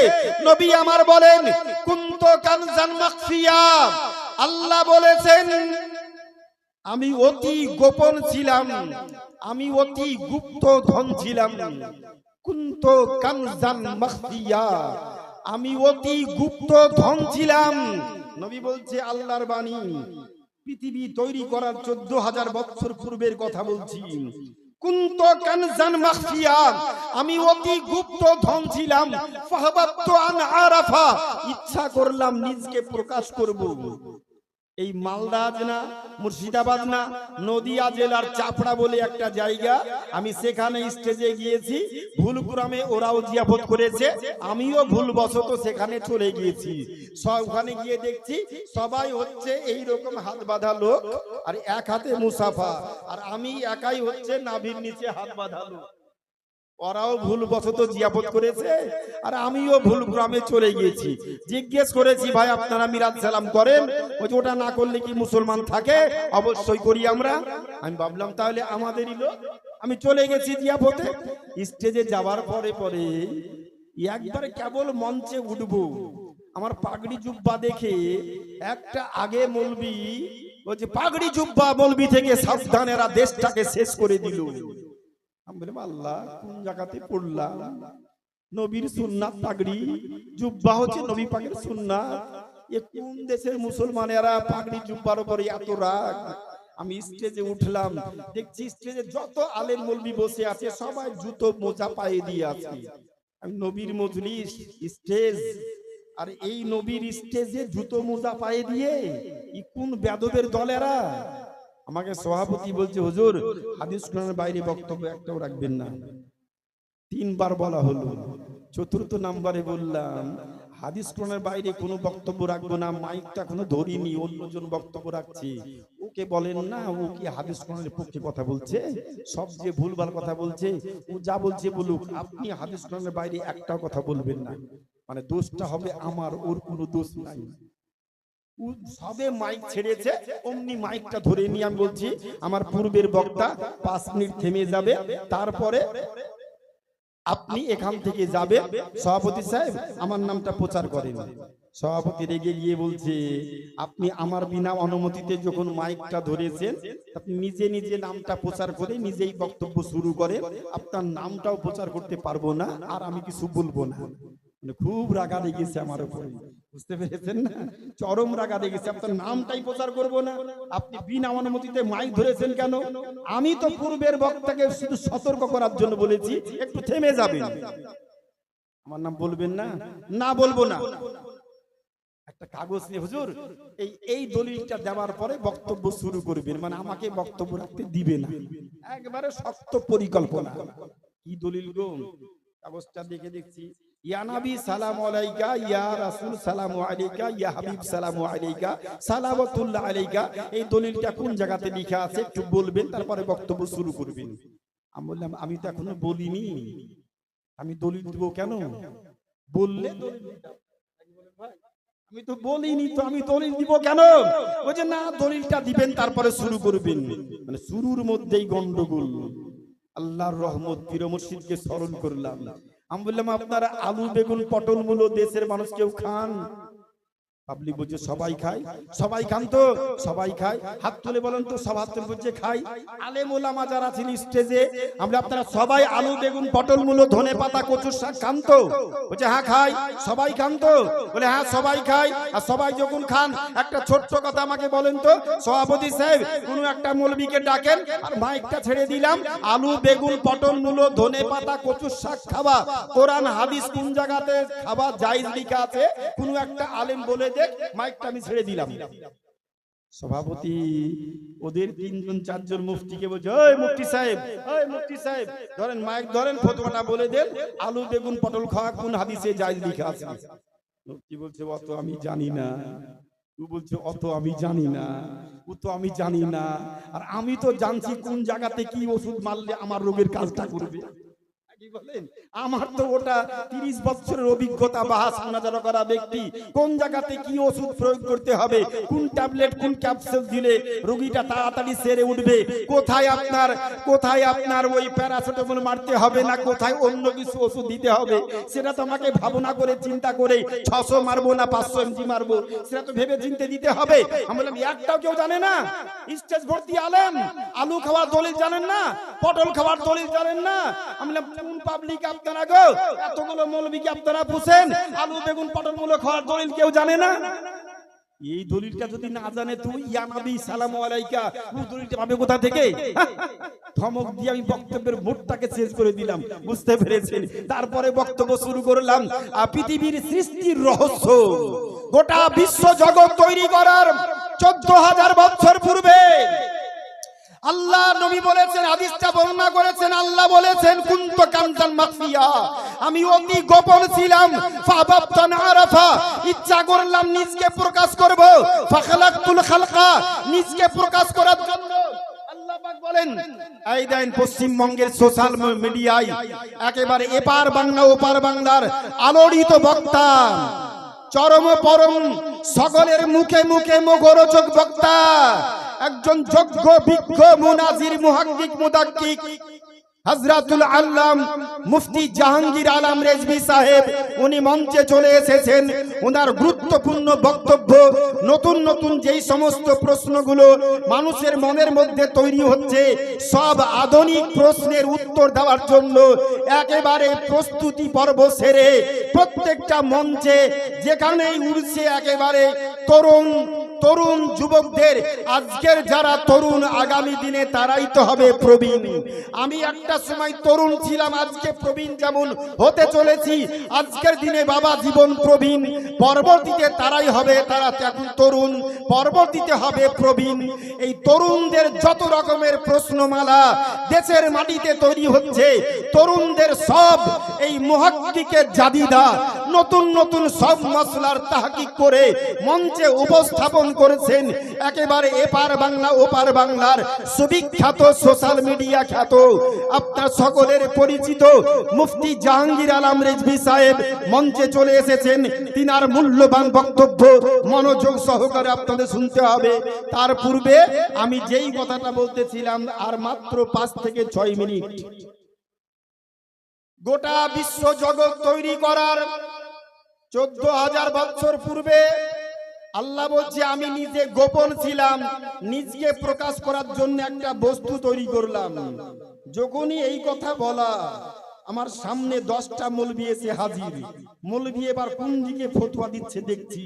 নবী আমার বলেন, কুনতু কানজান মাখফিয়া। আল্লাহ বলেছেন, আমি অতি গোপন ছিলাম, আমি অতি গুপ্ত ধন ছিলাম। কুনতু কানজান মাখফিয়া, আমি অতি গুপ্ত ধন ছিলাম। নবী বলছে আল্লাহর বাণী, পৃথিবী তৈরি করার 14,000 বছর পূর্বের কথা বলছি। কুনতু কানজান মাখফিয়া, আমি অতি গুপ্ত ধন ছিলাম। ফাহাবাতু আন আরাফা, ইচ্ছা করলাম নিজকে প্রকাশ করব। এই মালদা না, মুর্শিদাবাদ না, নদিয়া জেলার চাপড়া বলে একটা জায়গা, আমি সেখানে স্টেজে গিয়েছি। ভুলক্রমে ওরাও জিয়াফত করেছে, আমিও ভুলবশত সেখানে চলে গিয়েছি। ওখানে গিয়ে দেখছি সবাই হচ্ছে এই রকম হাত বাঁধা লোক আর এক হাতে মুসাফা, আর আমি একাই হচ্ছে নাভির নিচে হাত বাঁধা লোক। ওরাও ভুলবশত জিয়াফত করেছে আর আমিও ভুল গ্রামে চলে গিয়েছি। জিজ্ঞেস করেছি, ভাই আপনারা মিরাজ সালাম করেন? ওটা না করলে কি মুসলমান থাকে? অবশ্যই করি আমরা। আমি ভাবলাম তাহলে আমাদেরই লোক। আমি চলে গেছি জিয়াফতে। স্টেজে যাওয়ার পরে একবারে কেবল মঞ্চে উঠবো, আমার পাগড়ি জুব্বা দেখে একটা আগে মৌলবি বলছে, পাগড়ি জুব্বা মৌলবি থেকে সাবধানেরা দেশটাকে শেষ করে দিল। আল্লাহ, কোন জায়গাতে পড়লাম? নবীর সুন্নাত পাগড়ি জুব্বা হচ্ছে নবী পাকের সুন্নাত। এ কোন দেশের মুসলমানেরা পাগড়ি জুব্বার উপরে এত রাগ? আমি স্টেজে উঠলাম, দেখছি স্টেজে যত আলেম মৌলবি বসে আছে সবাই জুতো মোজা পায়ে দিয়ে আছে। আমি নবীর মজলিস স্টেজ, আর এই নবীর স্টেজে জুতো মোজা পায়ে দিয়ে ই কোন বেদবের দলেরা? আমাকে সভাপতি বলছে, হুজুর হাদিস কোরআনের বাইরে বক্তব্য একটাও রাখবেন না। 3 বার বলা হলো। 4th নাম্বারে বললাম হাদিস কোরআনের বাইরে কোনো বক্তব্য রাখবো না। মাইকটা এখনো ধরিনি, অন্যজন বক্তব্য রাখছে। ওকে বলেন না, ও কি হাদিস কোরআনের পক্ষে কথা বলছে? সব যে ভুলভাল কথা বলছে, ও যা বলছে বলুক, আপনি হাদিস কোরআনের বাইরে একটাও কথা বলবেন না। মানে দোষটা হবে আমার, ওর কোনো দোষ নাই। সবে মাইক ছেড়েছে, অমনি মাইকটা ধরে নিয়ে আমি বলছি, আমার পূর্বের বক্তা 5 মিনিট থেমে যাবে, তারপরে আপনি এখান থেকে যাবে। সভাপতি সাহেব আমার নামটা প্রচার করেন। সভাপতি রেগে গিয়ে বলছে, আপনি আমার বিনা অনুমতিতে যখন মাইকটা ধরেছেন, আপনি নিজে নিজে নামটা প্রচার করে নিজেই বক্তব্য শুরু করেন, আপনার নামটাও প্রচার করতে পারবো না, আর আমি কিছু বলবো না। মানে খুব রাগা লেগেছে আমার উপরে, বুঝতে পেরেছেন না? চরম রাগা লেগেছে। আপনার নামটাই প্রচার করব না, আপনি বিনা অনুমতিতে মাইক ধরেছেন কেন? আমি তো পূর্বের বক্তাকে শুধু সতর্ক করার জন্য বলেছি একটু থেমে যাবেন। আমার নাম বলবেন না? না বলবো না। একটা কাগজ নিয়ে, হুজুর এই দলিলটা দেওয়ার পরে বক্তব্য শুরু করবেন, মানে আমাকে বক্তব্য রাখতে দিবে না। একবারে শক্ত পরিকল্পনা। কি দলিল গো? কাগজটা দেখে দেখছি, ইয়া নবী সালামু আলাইকা, ইয়া রাসূল সালামু আলাইকা, ইয়া হাবিব সালামু আলাইকা, সালাওয়াতুল্লাহ আলাইকা। এই দলিলটা কোন জায়গাতে লেখা আছে একটু বলবেন, তারপরে বক্তব্য শুরু করবেন। আমি বললাম, আমি তো এখনো বলিনি, আমি দলিল দেব কেন? বললে দলিল দিতাম। ভাই আমি তো বলিনি তো, আমি দলিল দিব কেন? বলছে না, দলিলটা দিবেন তারপরে শুরু করবেন। মানে শুরুর মধ্যেই গন্ডগোল। আল্লাহর রহমত, পীর মুর্শিদকে স্মরণ করলাম। আমি বললাম আপনারা আলু বেগুন পটল মূলো দেশের মানুষ কেউ খান? পাবলিক বলছে সবাই খায়। সবাই খান তো? সবাই খায়। হাত তুলে বলেন তো, সব হাত তুলে বলছে খাই। আলেম ওলামা যারা ছিল স্টেজে, আমরা আপনারা সবাই আলু বেগুন পটল মূলো ধনে পাতা কচুর শাক খান তো? বলছে হ্যাঁ খাই। সবাই খান তো? বলে হ্যাঁ সবাই খাই। আর সবাই যখন খান, একটা ছোট্ট কথা আমাকে বলেন তো সভাপতি সাহেব, কোনো একটা মৌলবীকে ডাকেন আর মাইকটা ছেড়ে দিলাম, আলু বেগুন পটল মূলো ধনে পাতা কচুর শাক খাওয়া কোরআন হাদিস কোন জায়গাতে খাওয়া জায়েজ লেখা আছে? কোনো একটা আলেম বলে দেখ, মাইকটা আমি ছেড়ে দিলাম। সভাপতি ওদের 3 জন 4 জন মুফতিকে বলছে, ওই মুফতি সাহেব, ওই মুফতি সাহেব, ধরেন মাইক ধরেন, ফতোয়াটা বলে দেন, আলু বেগুন পটল খাওয়া কোন হাদিসে জায়েজ লেখা আছে? মুফতি বলছে অত আমি জানি না। ও বলছে অত আমি জানি না, ও তো আমি জানি না। আর আমি তো জানছি কোন জায়গাতে কি ওষুধ মারলে আমার রোগের কাজটা করবে। বলেন, আমার তো ওটা 30 বছরের অভিজ্ঞতা, বাহাস মুনাজারা করা ব্যক্তি, কোন জায়গাতে কি ওষুধ প্রয়োগ করতে হবে, কোন ট্যাবলেট কোন ক্যাপসুল দিলে রোগীটা তাড়াতাড়ি সেরে উঠবে, কোথায় আপনার ওই প্যারাসিটামল মারতে হবে না, কোথায় অন্য কিছু ওষুধ দিতে হবে, সেটা তো আমাকে ভাবনা করে চিন্তা করে 600 মারবো না 500 এমজি মারবো, সেটা তো ভেবে চিন্তে দিতে হবে। আমি বললাম একটাও কেউ জানে না? স্টেজ ভর্তি আলেম, আলু খাওয়ার দলিল জানেন না, পটল খাওয়ার দলিল জানেন না। আমি বললাম পাবলিক আপনারা গো, এতগুলো মৌলবীকে আপনারা পুষেন, আলু বেগুন পটল মূলো খাওয়ার দলিল কেউ জানে না? এই দলিলটা যদি না জানে তুই ইয়া নবী সালামু আলাইকা, ওই দলিলটা পাবে কোথা থেকে? ধমক দিয়ে আমি বক্তব্যের মোড়টাকে চেঞ্জ করে দিলাম, বুঝতে পেরেছেন? তারপরে বক্তব্য শুরু করলাম পৃথিবীর সৃষ্টির রহস্য। গোটা বিশ্ব জগৎ তৈরি করার 14,000 বছর পূর্বে আল্লাহ নবী বলেছেন, হাদিসটা বর্ণনা করেছেন, আল্লাহ বলেছেন কুনতু কানজান মাখফিয়া, আমি অতি গোপন ছিলাম। ফাবাবতান আরাফা, ইচ্ছা করলাম নিজকে প্রকাশ করব। ফাখালাকতুল খালকা, নিজকে প্রকাশ করার জন্য আল্লাহ পাক বলেন, এই দেন পশ্চিমবঙ্গের সোশ্যাল মিডিয়ায় একেবারে এপার বাংলা ওপার বাংলার আলোড়িত বক্তা, চরম পরম সকলের মুখে মুখে মুখরোচক বক্তা, একজন যোগ্য বিজ্ঞ মুনাজির মুহাক্কিক মুদাক্কিক হযরতুল আল্লাম মুফতি জাহাঙ্গীর আলম রেজভী সাহেব, উনি মঞ্চে চলে এসেছেন। ওনার গুরুত্বপূর্ণ বক্তব্য, নতুন নতুন যেই সমস্ত প্রশ্নগুলো মানুষের মনের মধ্যে তৈরি হচ্ছে, সব আধুনিক প্রশ্নের উত্তর দেওয়ার জন্য একেবারে প্রস্তুতি পর্ব সেরে প্রত্যেকটা মঞ্চে যেখানেই উঠছে একেবারে তরুণ যুবকদের, আজকের যারা তরুণ আগামী দিনে তারাই তো হবে প্রবীণ। আমি একটা সময় তরুণ ছিলাম, আজকে প্রবীণ যেমন হতে চলেছি, আজকের দিনে বাবা জীবন প্রবীণ, পরবর্তীতে তারাই হবে, তারা এখন তরুণ, পরবর্তীতে হবে প্রবীণ। এই তরুণদের যত রকমের প্রশ্নমালা দেশের মাটিতে তৈরি হচ্ছে, তরুণদের সব এই মুহাক্কিকের জাদিদা নতুন নতুন সব মসলার তাহকিক করে মঞ্চে উপস্থাপন করেছেন। একেবারে এপার বাংলা ওপার বাংলার সুবিখ্যাত সোশ্যাল মিডিয়া খ্যাত আপনার সকলের পরিচিত মুফতি জাহাঙ্গীর আলম রেজভী সাহেব মঞ্চে চলে এসেছেন। তিনার মূল্যবান বক্তব্য মনোযোগ সহকারে আপনাদের শুনতে হবে। তার পূর্বে আমি যেই কথাটা বলতেছিলাম, আর মাত্র 5 থেকে 6 মিনিট। গোটা বিশ্ব জগৎ তৈরি করার 14,000 বছর পূর্বে আল্লাহ বলছে, আমি নিজে গোপন ছিলাম, নিজকে প্রকাশ করার জন্য একটা বস্তু তৈরি করলাম। যখনই এই কথা বলা, আমার সামনে 10টা মৌলবি এসে হাজির। মৌলবি এবার কোন দিকে ফতোয়া দিচ্ছে দেখছি।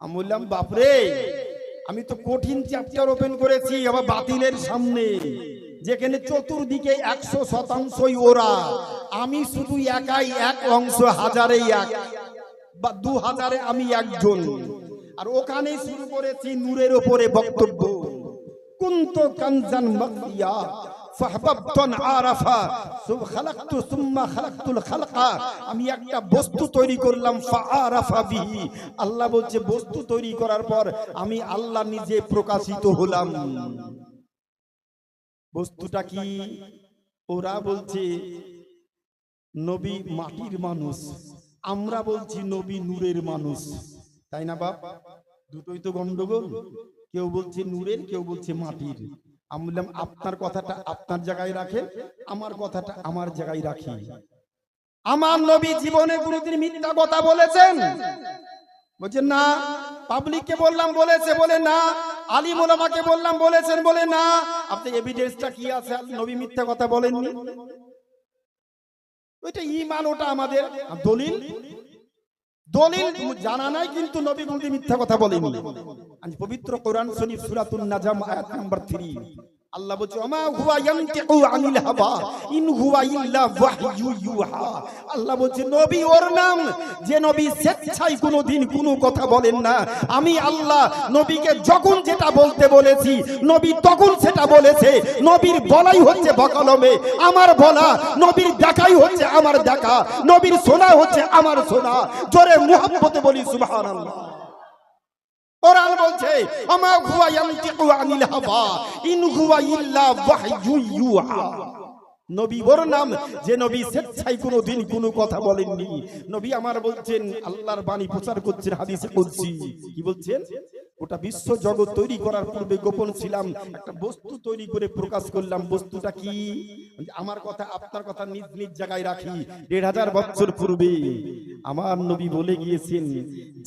আমি বললাম বাপরে, আমি তো কঠিন চ্যাপ্টার ওপেন করেছি আবার বাতিলের সামনে, যেখানে চতুর্দিকে 100% ওরা, আমি শুধু একাই 1 অংশ, হাজারে 1 বা 2000-এ আমি একজন। আর ওখানে শুরু করেছি নূরের উপরে বক্তব্য। কুনতু কানজান মাখফিয়া ফাহবাবতান আরাফা খালাকতু সুম্মা খালাকতুল খালকা, আমি একটা বস্তু তৈরি করলাম, ফাআরাফা বিহি। আল্লাহ বলছে বস্তু তৈরি করার পর আমি আল্লাহ নিজে প্রকাশিত হলাম। বস্তুটা কি? ওরা বলছে নবী মাটির মানুষ, আমরা বলছি নবী নূরের মানুষ। তাই না বাপ? দুটোই তো গন্ডগোল। কেউ বলছে নূরের, কেউ বলছে মাটির। আমি বললাম আপনার কথাটা আপনার জায়গায় রাখেন, আমার কথাটা আমার জায়গায় রাখি। আমার নবী জীবনে কোনোদিন মিথ্যা কথা বলেছেন? বলছে না। পাবলিককে বললাম, বলেছে, বলে না। আলিম ওলামাকে বললাম, বলেছেন, বলে না। আপনি এভিডেন্সটা কি আছে নবী মিথ্যা কথা বলেননি? ওইটা ঈমান, ওটা আমাদের দলিল। দলিল জানা নাই কিন্তু নবী কোনদিন মিথ্যা কথা বলেননি। আজ পবিত্র কোরআন শরীফ সূরাতুন নাজম আয়াত নাম্বার 3 আল্লাহ বলছে ওমা হুয়া ইয়ানতিকু আনিল হাওয়া ইন হুয়া ইল্লা ওয়াহয়ু ইউহা। আল্লাহ বলছে নবী ওর নাম যে নবী স্বেচ্ছায় কোনোদিন কোনো কথা বলেন না। আমি আল্লাহ নবীকে যখন যেটা বলতে বলেছি নবী তখন সেটা বলেছে। নবীর বলাই হচ্ছে বকলমে আমার বলা, নবীর দেখাই হচ্ছে আমার দেখা, নবীর শোনা হচ্ছে আমার শোনা। জোরে মুহাব্বতে বলি সুবহানাল্লাহ। কোরআন বলছে আমা হুয়া ইয়ানতিকু আনিল হাওয়া ইন হুয়া ইল্লা ওয়াহয়ু ইউহা। নবী ওর নাম যে নবী স্বেচ্ছায় কোনোদিন কোনো কথা বলেননি। নবী আমার বলছেন আল্লাহর বাণী প্রচার করছেন হাদিসে বলছি। কি বলছেন? গোটা বিশ্ব জগৎ তৈরি করার পূর্বে গোপন ছিলাম, একটা বস্তু তৈরি করে প্রকাশ করলাম। বস্তুটা কি? আমার কথা আপনার কথা নিজ নিজ জায়গায় রাখি। ১৫০০ বছর পূর্বে আমার নবী বলে গিয়েছেন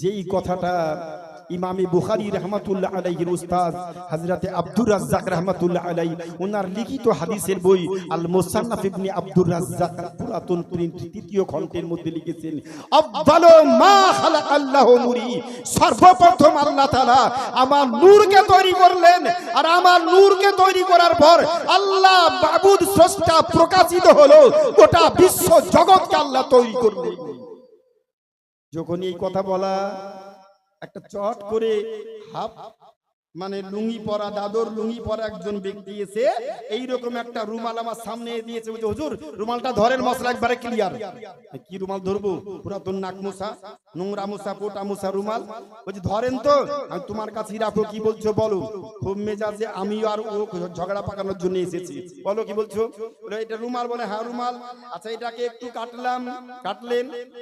যেই কথাটা ইমামে বুখারী রাহমাতুল্লাহ আলাইহির উস্তাদ হযরতে আব্দুর রাজ্জাক রাহমাতুল্লাহ আলাইহি ওনার লিখিত হাদিসের বই আল মুসান্নাফ ইবনে আব্দুর রাজ্জাক পুরাতন প্রিন্ট ৩য় খণ্ডের মধ্যে লিখেছেন আফদালু মা খালাকাল্লাহু নূরি। সর্বপ্রথম আল্লাহ তাআলা আমার নূরকে তৈরি করলেন, আর আমার নূরকে তৈরি করার পর আল্লাহ মাবুদ স্রষ্টা প্রকাশিত হলো, গোটা বিশ্ব জগৎকে আল্লাহ তৈরি করলেন। যখন এই কথা বলা, একটা চট করে হাফ মানে লুঙ্গি পরা, দাদর লুঙ্গি পরা একজন ব্যক্তি এসে এইরকম একটা রুমাল আমার সামনে দিয়েছে। বলছে হুজুর রুমালটা ধরেন, মশলা একবারে ক্লিয়ার। কি রুমাল ধরবো? পুরাতন নাক মুছা, নোংরা মুছা, পোটা মুছা রুমাল। বলছি ধরেন তো। আমি তোমার কাছে রাখো, কি বলছো বলো। খুব মেজাজে আমি আর ও ঝগড়া পাকানোর জন্য এসেছি। বলো কি বলছো? বলে এটা রুমাল। বলে হ্যাঁ রুমাল। আচ্ছা এটাকে একটু কাটলাম,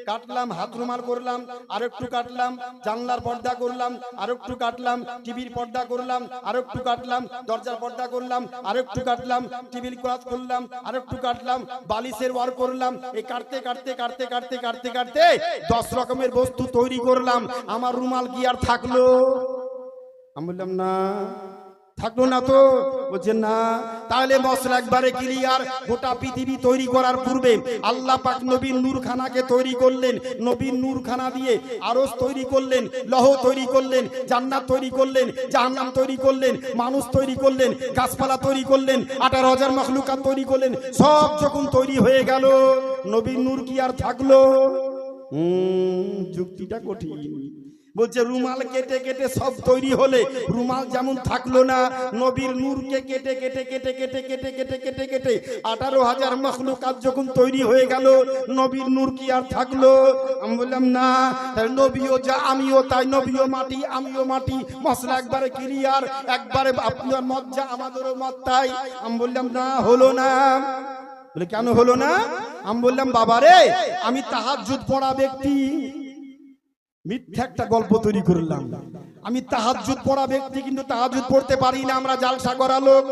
কাটলাম, হাত রুমাল করলাম, আর একটু কাটলাম, জানলার পর্দা করলাম, আর একটু কাটলাম, টিভির পর্দা করলাম, আর একটু কাটলাম, দরজার পর্দা করলাম, আর একটু কাটলাম, টিভির ক্লথ করলাম, আর একটু কাটলাম, বালিশের ওয়ার করলাম। এই কাটতে কাটতে কাটতে কাটতে কাটতে কাটতে 10 রকমের বস্তু তৈরি করলাম। আমার রুমাল কি আর থাকলো? আমি বললাম না। থাকলো না তো? বলছে না। তাহলে মশলা একবারে ক্লিয়ার। গোটা পৃথিবী তৈরি করার পূর্বে আল্লাহ পাক নবীর নূরখানাকে তৈরি করলেন। নবীর নূরখানা দিয়ে আরশ তৈরি করলেন, লৌহ তৈরি করলেন, জান্নাত তৈরি করলেন, জাহান্নাম তৈরি করলেন, মানুষ তৈরি করলেন, গাছপালা তৈরি করলেন, 18,000 মাখলুকাত তৈরি করলেন। সব যখন তৈরি হয়ে গেল, নবীর নূর কি আর থাকলো? যুক্তিটা কঠিন। বলছে রুমাল কেটে কেটে সব তৈরি হলে রুমাল যেমন থাকলো না, নবীর নূরকে কেটে কেটে কেটে কেটে কেটে কেটে কেটে কেটে 18,000 মাখলুকাত যখন তৈরি হয়ে গেল, নবীর নূর কি আর থাকলো? আমি বললাম না। তাই নবীও যা আমিও তাই, নবীও মাটি আমিও মাটি, মশলা একবারে ক্লিয়ার, একবারে আপনার মত যা আমাদেরও মত তাই। আমি বললাম না, হলো না। বলে কেন হলো না? আমি বললাম বাবা রে, আমি তাহাজ্জুদ পড়া ব্যক্তি। মিথ্যা একটা গল্প তৈরি করলাম। আমি তাহাজ্জুদ পড়া ব্যক্তি, কিন্তু তাহাজ্জুদ পড়তে পারি না। আমরা জালসা করা লোক,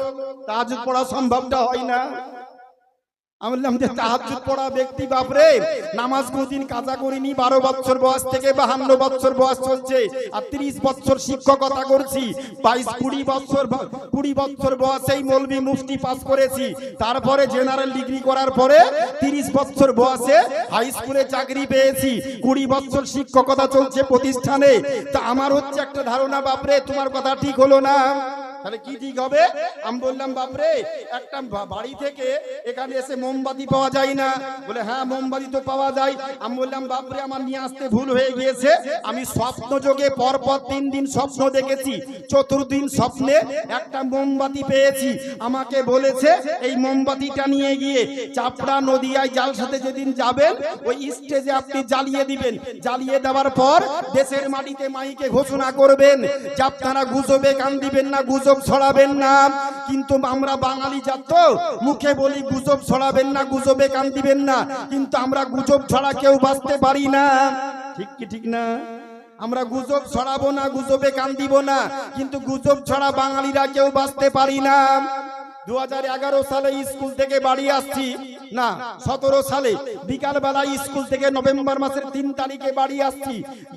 তাহাজ্জুদ পড়া সম্ভবটা হয় না। আমি বললাম যে তাহাজ্জুদ পড়া ব্যক্তি বাপরে, নামাজ কোনদিন কাজা করিনি। 12 বছর বয়স থেকে 52 বছর বয়স চলছে, আর 30 বছর শিক্ষকতা করছি। 20 বছর বয়সেই মৌলভী মুফতি পাস করেছি। তারপরে জেনারেল ডিগ্রি করার পরে 30 বছর বয়সে হাই স্কুলে চাকরি পেয়েছি। 20 বছর শিক্ষকতা চলছে প্রতিষ্ঠানে। তা আমার হচ্ছে একটা ধারণা বাপরে, তোমার কথা ঠিক হলো না। তাহলে কি ঠিক হবে? আমি বললাম বাপরে, একটা বাড়ি থেকে এখানে এসে মোমবাতি পাওয়া যায় না। বলে হ্যাঁ মোমবাতি তো পাওয়া যায়। আমি বললাম বাপরে, আমার নিয়ে আসতে ভুল হয়ে গিয়েছে। আমি স্বপ্ন যোগে পরপর 3 দিন স্বপ্ন দেখেছি। 4র্থ দিন স্বপ্নে একটা মোমবাতি পেয়েছি। আমাকে বলেছে এই মোমবাতিটা নিয়ে গিয়ে চাপড়া নদিয়ায় জালসাতে যেদিন যাবেন ওই স্টেজে আপনি জ্বালিয়ে দিবেন। জ্বালিয়ে দেওয়ার পর দেশের মাটিতে মাইকে ঘোষণা করবেন যে আপনারা গুজবে কান দিবেন না, গুজব ছড়াবেন না। কিন্তু আমরা বাঙালি জাত তো, মুখে বলি গুজব ছড়াবেন না, গুজবে কান দিবেন না, কিন্তু আমরা গুজব ছড়া কেউ বাঁচতে পারি না। ঠিক কি ঠিক না? আমরা গুজব ছড়াবো না, গুজবে কান দিব না, কিন্তু গুজব ছড়া বাঙালিরা কেউ বাঁচতে পারি না। 2011 সালে স্কুল থেকে বাড়ি আসছি, না 17 সালে বিকালবেলা স্কুল থেকে নভেম্বর মাসের 3 তারিখে বাড়ি আসছি,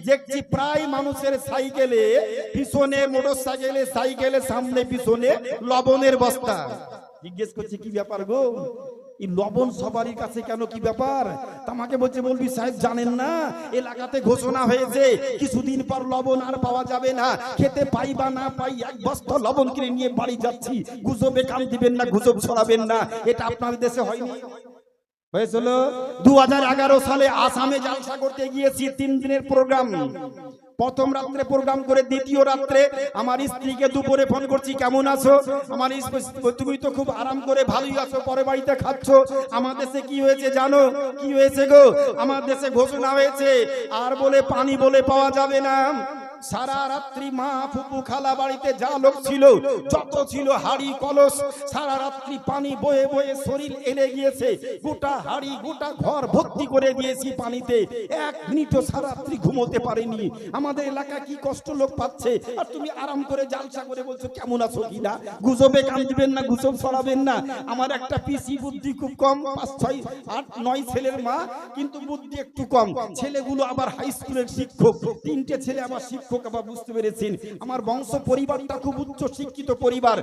দেখছি প্রায় মানুষের সাইকেলে পিছনে, মোটরসাইকেলে, সাইকেলে সামনে পিছনে লবণের বস্তা। জিজ্ঞেস করছি কি ব্যাপার গো, এই লবণ সবারই কাছে কেন, কি ব্যাপার? আমাকে বলছে বলবি সাহেব জানেন না, এলাকাতে ঘোষণা হয়েছে কিছুদিন পর লবণ আর পাওয়া যাবে না, খেতে পাই বা না পাই এক বস্তা লবণ কিনে নিয়ে বাড়ি যাচ্ছি। গুজবে কান দিবেন না, গুজব ছড়াবেন না, এটা আপনার দেশে হয়নি। হয়েছিল 2011 সালে আসামে জালসা করতে গিয়েছি, 3 দিনের প্রোগ্রাম। প্রথম রাত্রে প্রোগ্রাম করে দ্বিতীয় রাত্রে আমার স্ত্রীকে দুপুরে ফোন করছি, কেমন আছো? আমার স্ত্রী, তুমি তো খুব আরাম করে ভালোই আছো, পরে বাড়িতে খাচ্ছ। আমার দেশে কি হয়েছে জানো? কি হয়েছে গো? আমার দেশে ঘোষণা হয়েছে আর বলে পানি বলে পাওয়া যাবে না। সারা রাত্রি মা, ফুপু, খালা বাড়িতে যা লোক ছিল, যত ছিল হাড়ি কলস, সারা রাত্রি পানি বয়ে বয়ে শরীর এলে গিয়েছে, গোটা হাড়ি গোটা ঘর ভর্তি করে দিয়েছি পানিতে। 1 মিনিটও সারা রাত্রি ঘুমোতে পারেনি। আমাদের এলাকা কি কষ্ট লোক পাচ্ছে, আর তুমি আরাম করে জালসা করে বলছো কেমন আছো কিনা। গুজবে কান দিবেন না, গুজব ছড়াবেন না। আমার একটা পিসি বুদ্ধি খুব কম, 5, 6, 8, 9 ছেলের মা, কিন্তু বুদ্ধি একটু কম। ছেলেগুলো আবার হাই স্কুলের শিক্ষক, 3টে ছেলে আবার শিক্ষক। বুঝতে পেরেছেন আমার বংশ পরিবারটা খুব উচ্চ শিক্ষিত পরিবার।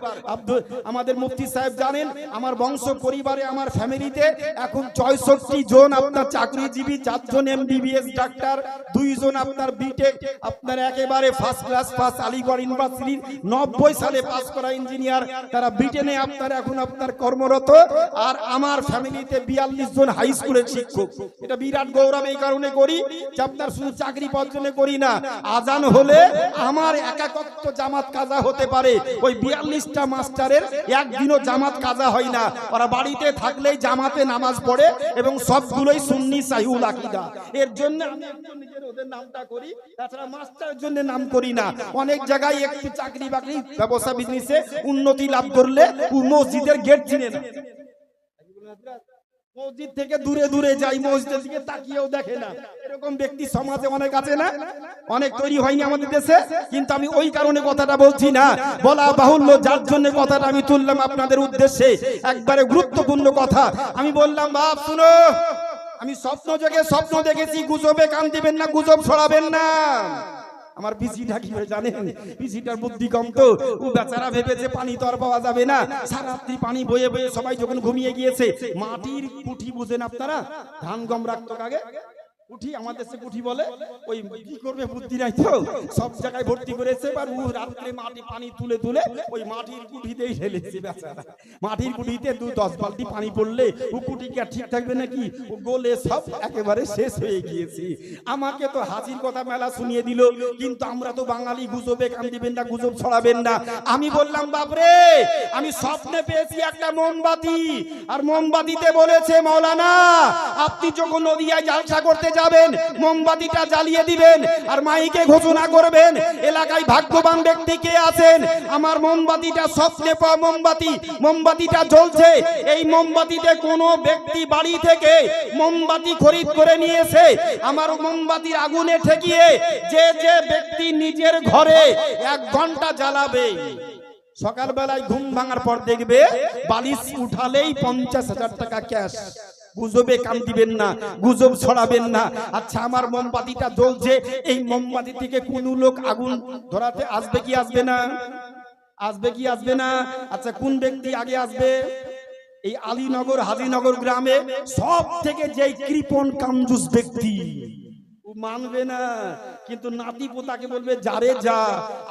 আমাদের মুফতি সাহেব জানেন আমার বংশ পরিবারে, আমার ফ্যামিলিতে এখন 64 জন আপনার চাকরিজীবী, 4 জন MBBS ডাক্তার, 2 জন আপনার বিটেক, আপনার একেবারে ফার্স্ট ক্লাস পাস আলিগড় ইউনিভার্সিটির 90 সালে পাস করা ইঞ্জিনিয়ার, তারা ব্রিটেনে আপনার এখন আপনার কর্মরত। আর আমার ফ্যামিলিতে 42 জন হাই স্কুলের শিক্ষক। এটা বিরাট গৌরব এই কারণে করি যে আপনার শুধু চাকরি পাওয়ার জন্য করি না, আজান হলে আমার একাকত্ব জামাত কাজা হতে পারে। ওই 42টা মাস্টারের একদিনও জামাত কাজা হয় না, ওরা বাড়িতে থাকলেই জামাতে নামাজ পড়ে এবং সবগুলোই সুন্নি সাহিউল আকীদা। এর জন্য আমি একটু নিজের ওদের নামটা করি, তাছাড়া মাস্টারের জন্য নাম করি না। অনেক জায়গায় একটু চাকরি বাকরি ব্যবসা বিজনেসে উন্নতি লাভ করলে মসজিদের গেট চিনে না, মসজিদ থেকে দূরে দূরে যাই, মসজিদের দিকে তাকিয়েও দেখে না, এরকম ব্যক্তি সমাজে অনেক আছে না? অনেক তৈরি হয়নি আমাদের দেশে। কিন্তু আমি ওই কারণে কথাটা বলছি না, বলা বাহুল্য, যার জন্য কথাটা আমি তুললাম আপনাদের উদ্দেশ্যে। একবারে গুরুত্বপূর্ণ কথা আমি বললাম, বাপ শুনো, আমি স্বপ্ন যোগে স্বপ্ন দেখেছি, গুজবে কান দিবেন না, গুজব ছড়াবেন না। আমার পিসিটা কি হয়ে জানেন, পিসিটার বুদ্ধি কম তো, ও বেচারা ভেবেছে পানি তো আর পাওয়া যাবে না। সারা রাত্রি পানি বয়ে বয়ে সবাই যখন ঘুমিয়ে গিয়েছে, মাটির কুঠি বুঝেন আপনারা, ধান গম রাখতো আগে, কুঠি, আমাদের দেশে কুঠি বলে, ওই কি করবে বুদ্ধি নাই তো, সব জায়গায় ভর্তি করেছে। এবার ও রাত্রে মাটি পানি তুলে তুলে ওই মাটির কুঠিতেই ঢেলেছে বেচারা। মাটির কুঠিতে 2-10 বালতি পানি পড়লে ও কুঠি কি আর ঠিক থাকবে নাকি? ও গলে সব একেবারে শেষ হয়ে গিয়েছে। আমাকে তো হাসির কথা মেলা শুনিয়ে দিল, কিন্তু আমরা তো বাঙালি, গুজবে কান দিবেন না, গুজব ছড়াবেন না। আমি বললাম, বাপরে, আমি স্বপ্নে পেয়েছি একটা মোমবাতি, আর মোমবাতিতে বলেছে মাওলানা আপনি যখন নদিয়ায় জালসা করতে যাবেন মোমবাতিটা জ্বালিয়ে দিবেন আর মাইকে ঘোষণা করবেন এলাকায় ভাগ্যবান ব্যক্তি কে আছেন। আমার মোমবাতিটা স্বপ্নে পাওয়া মোমবাতি, মোমবাতিটা জ্বলছে। এই মোমবাতিতে কোনো ব্যক্তি বাড়ি থেকে মোমবাতি খরিদ করে নিয়েছে, আমার মোমবাতির আগুনে ঠেকিয়ে যে যে ব্যক্তি নিজের ঘরে 1 ঘন্টা জ্বালাবে, সকালবেলায় ঘুম ভাঙার পর দেখবে বালিশ উঠালেই 50,000 টাকা ক্যাশ। গুজবে কান দিবেন না, গুজব ছড়াবেন না। আচ্ছা, আমার মোমবাতিটা জ্বলছে, এই মোমবাতি থেকে কোন লোক আগুন ধরাতে আসবে কি আসবে না? আসবে কি আসবে না? আচ্ছা, কোন ব্যক্তি আগে আসবে? এই আলীনগর হাজিনগর গ্রামে সব থেকে যে কৃপণ কামজুস ব্যক্তি, মানবে না, কিন্তু নাতি পোতাকে বলবে যারে যা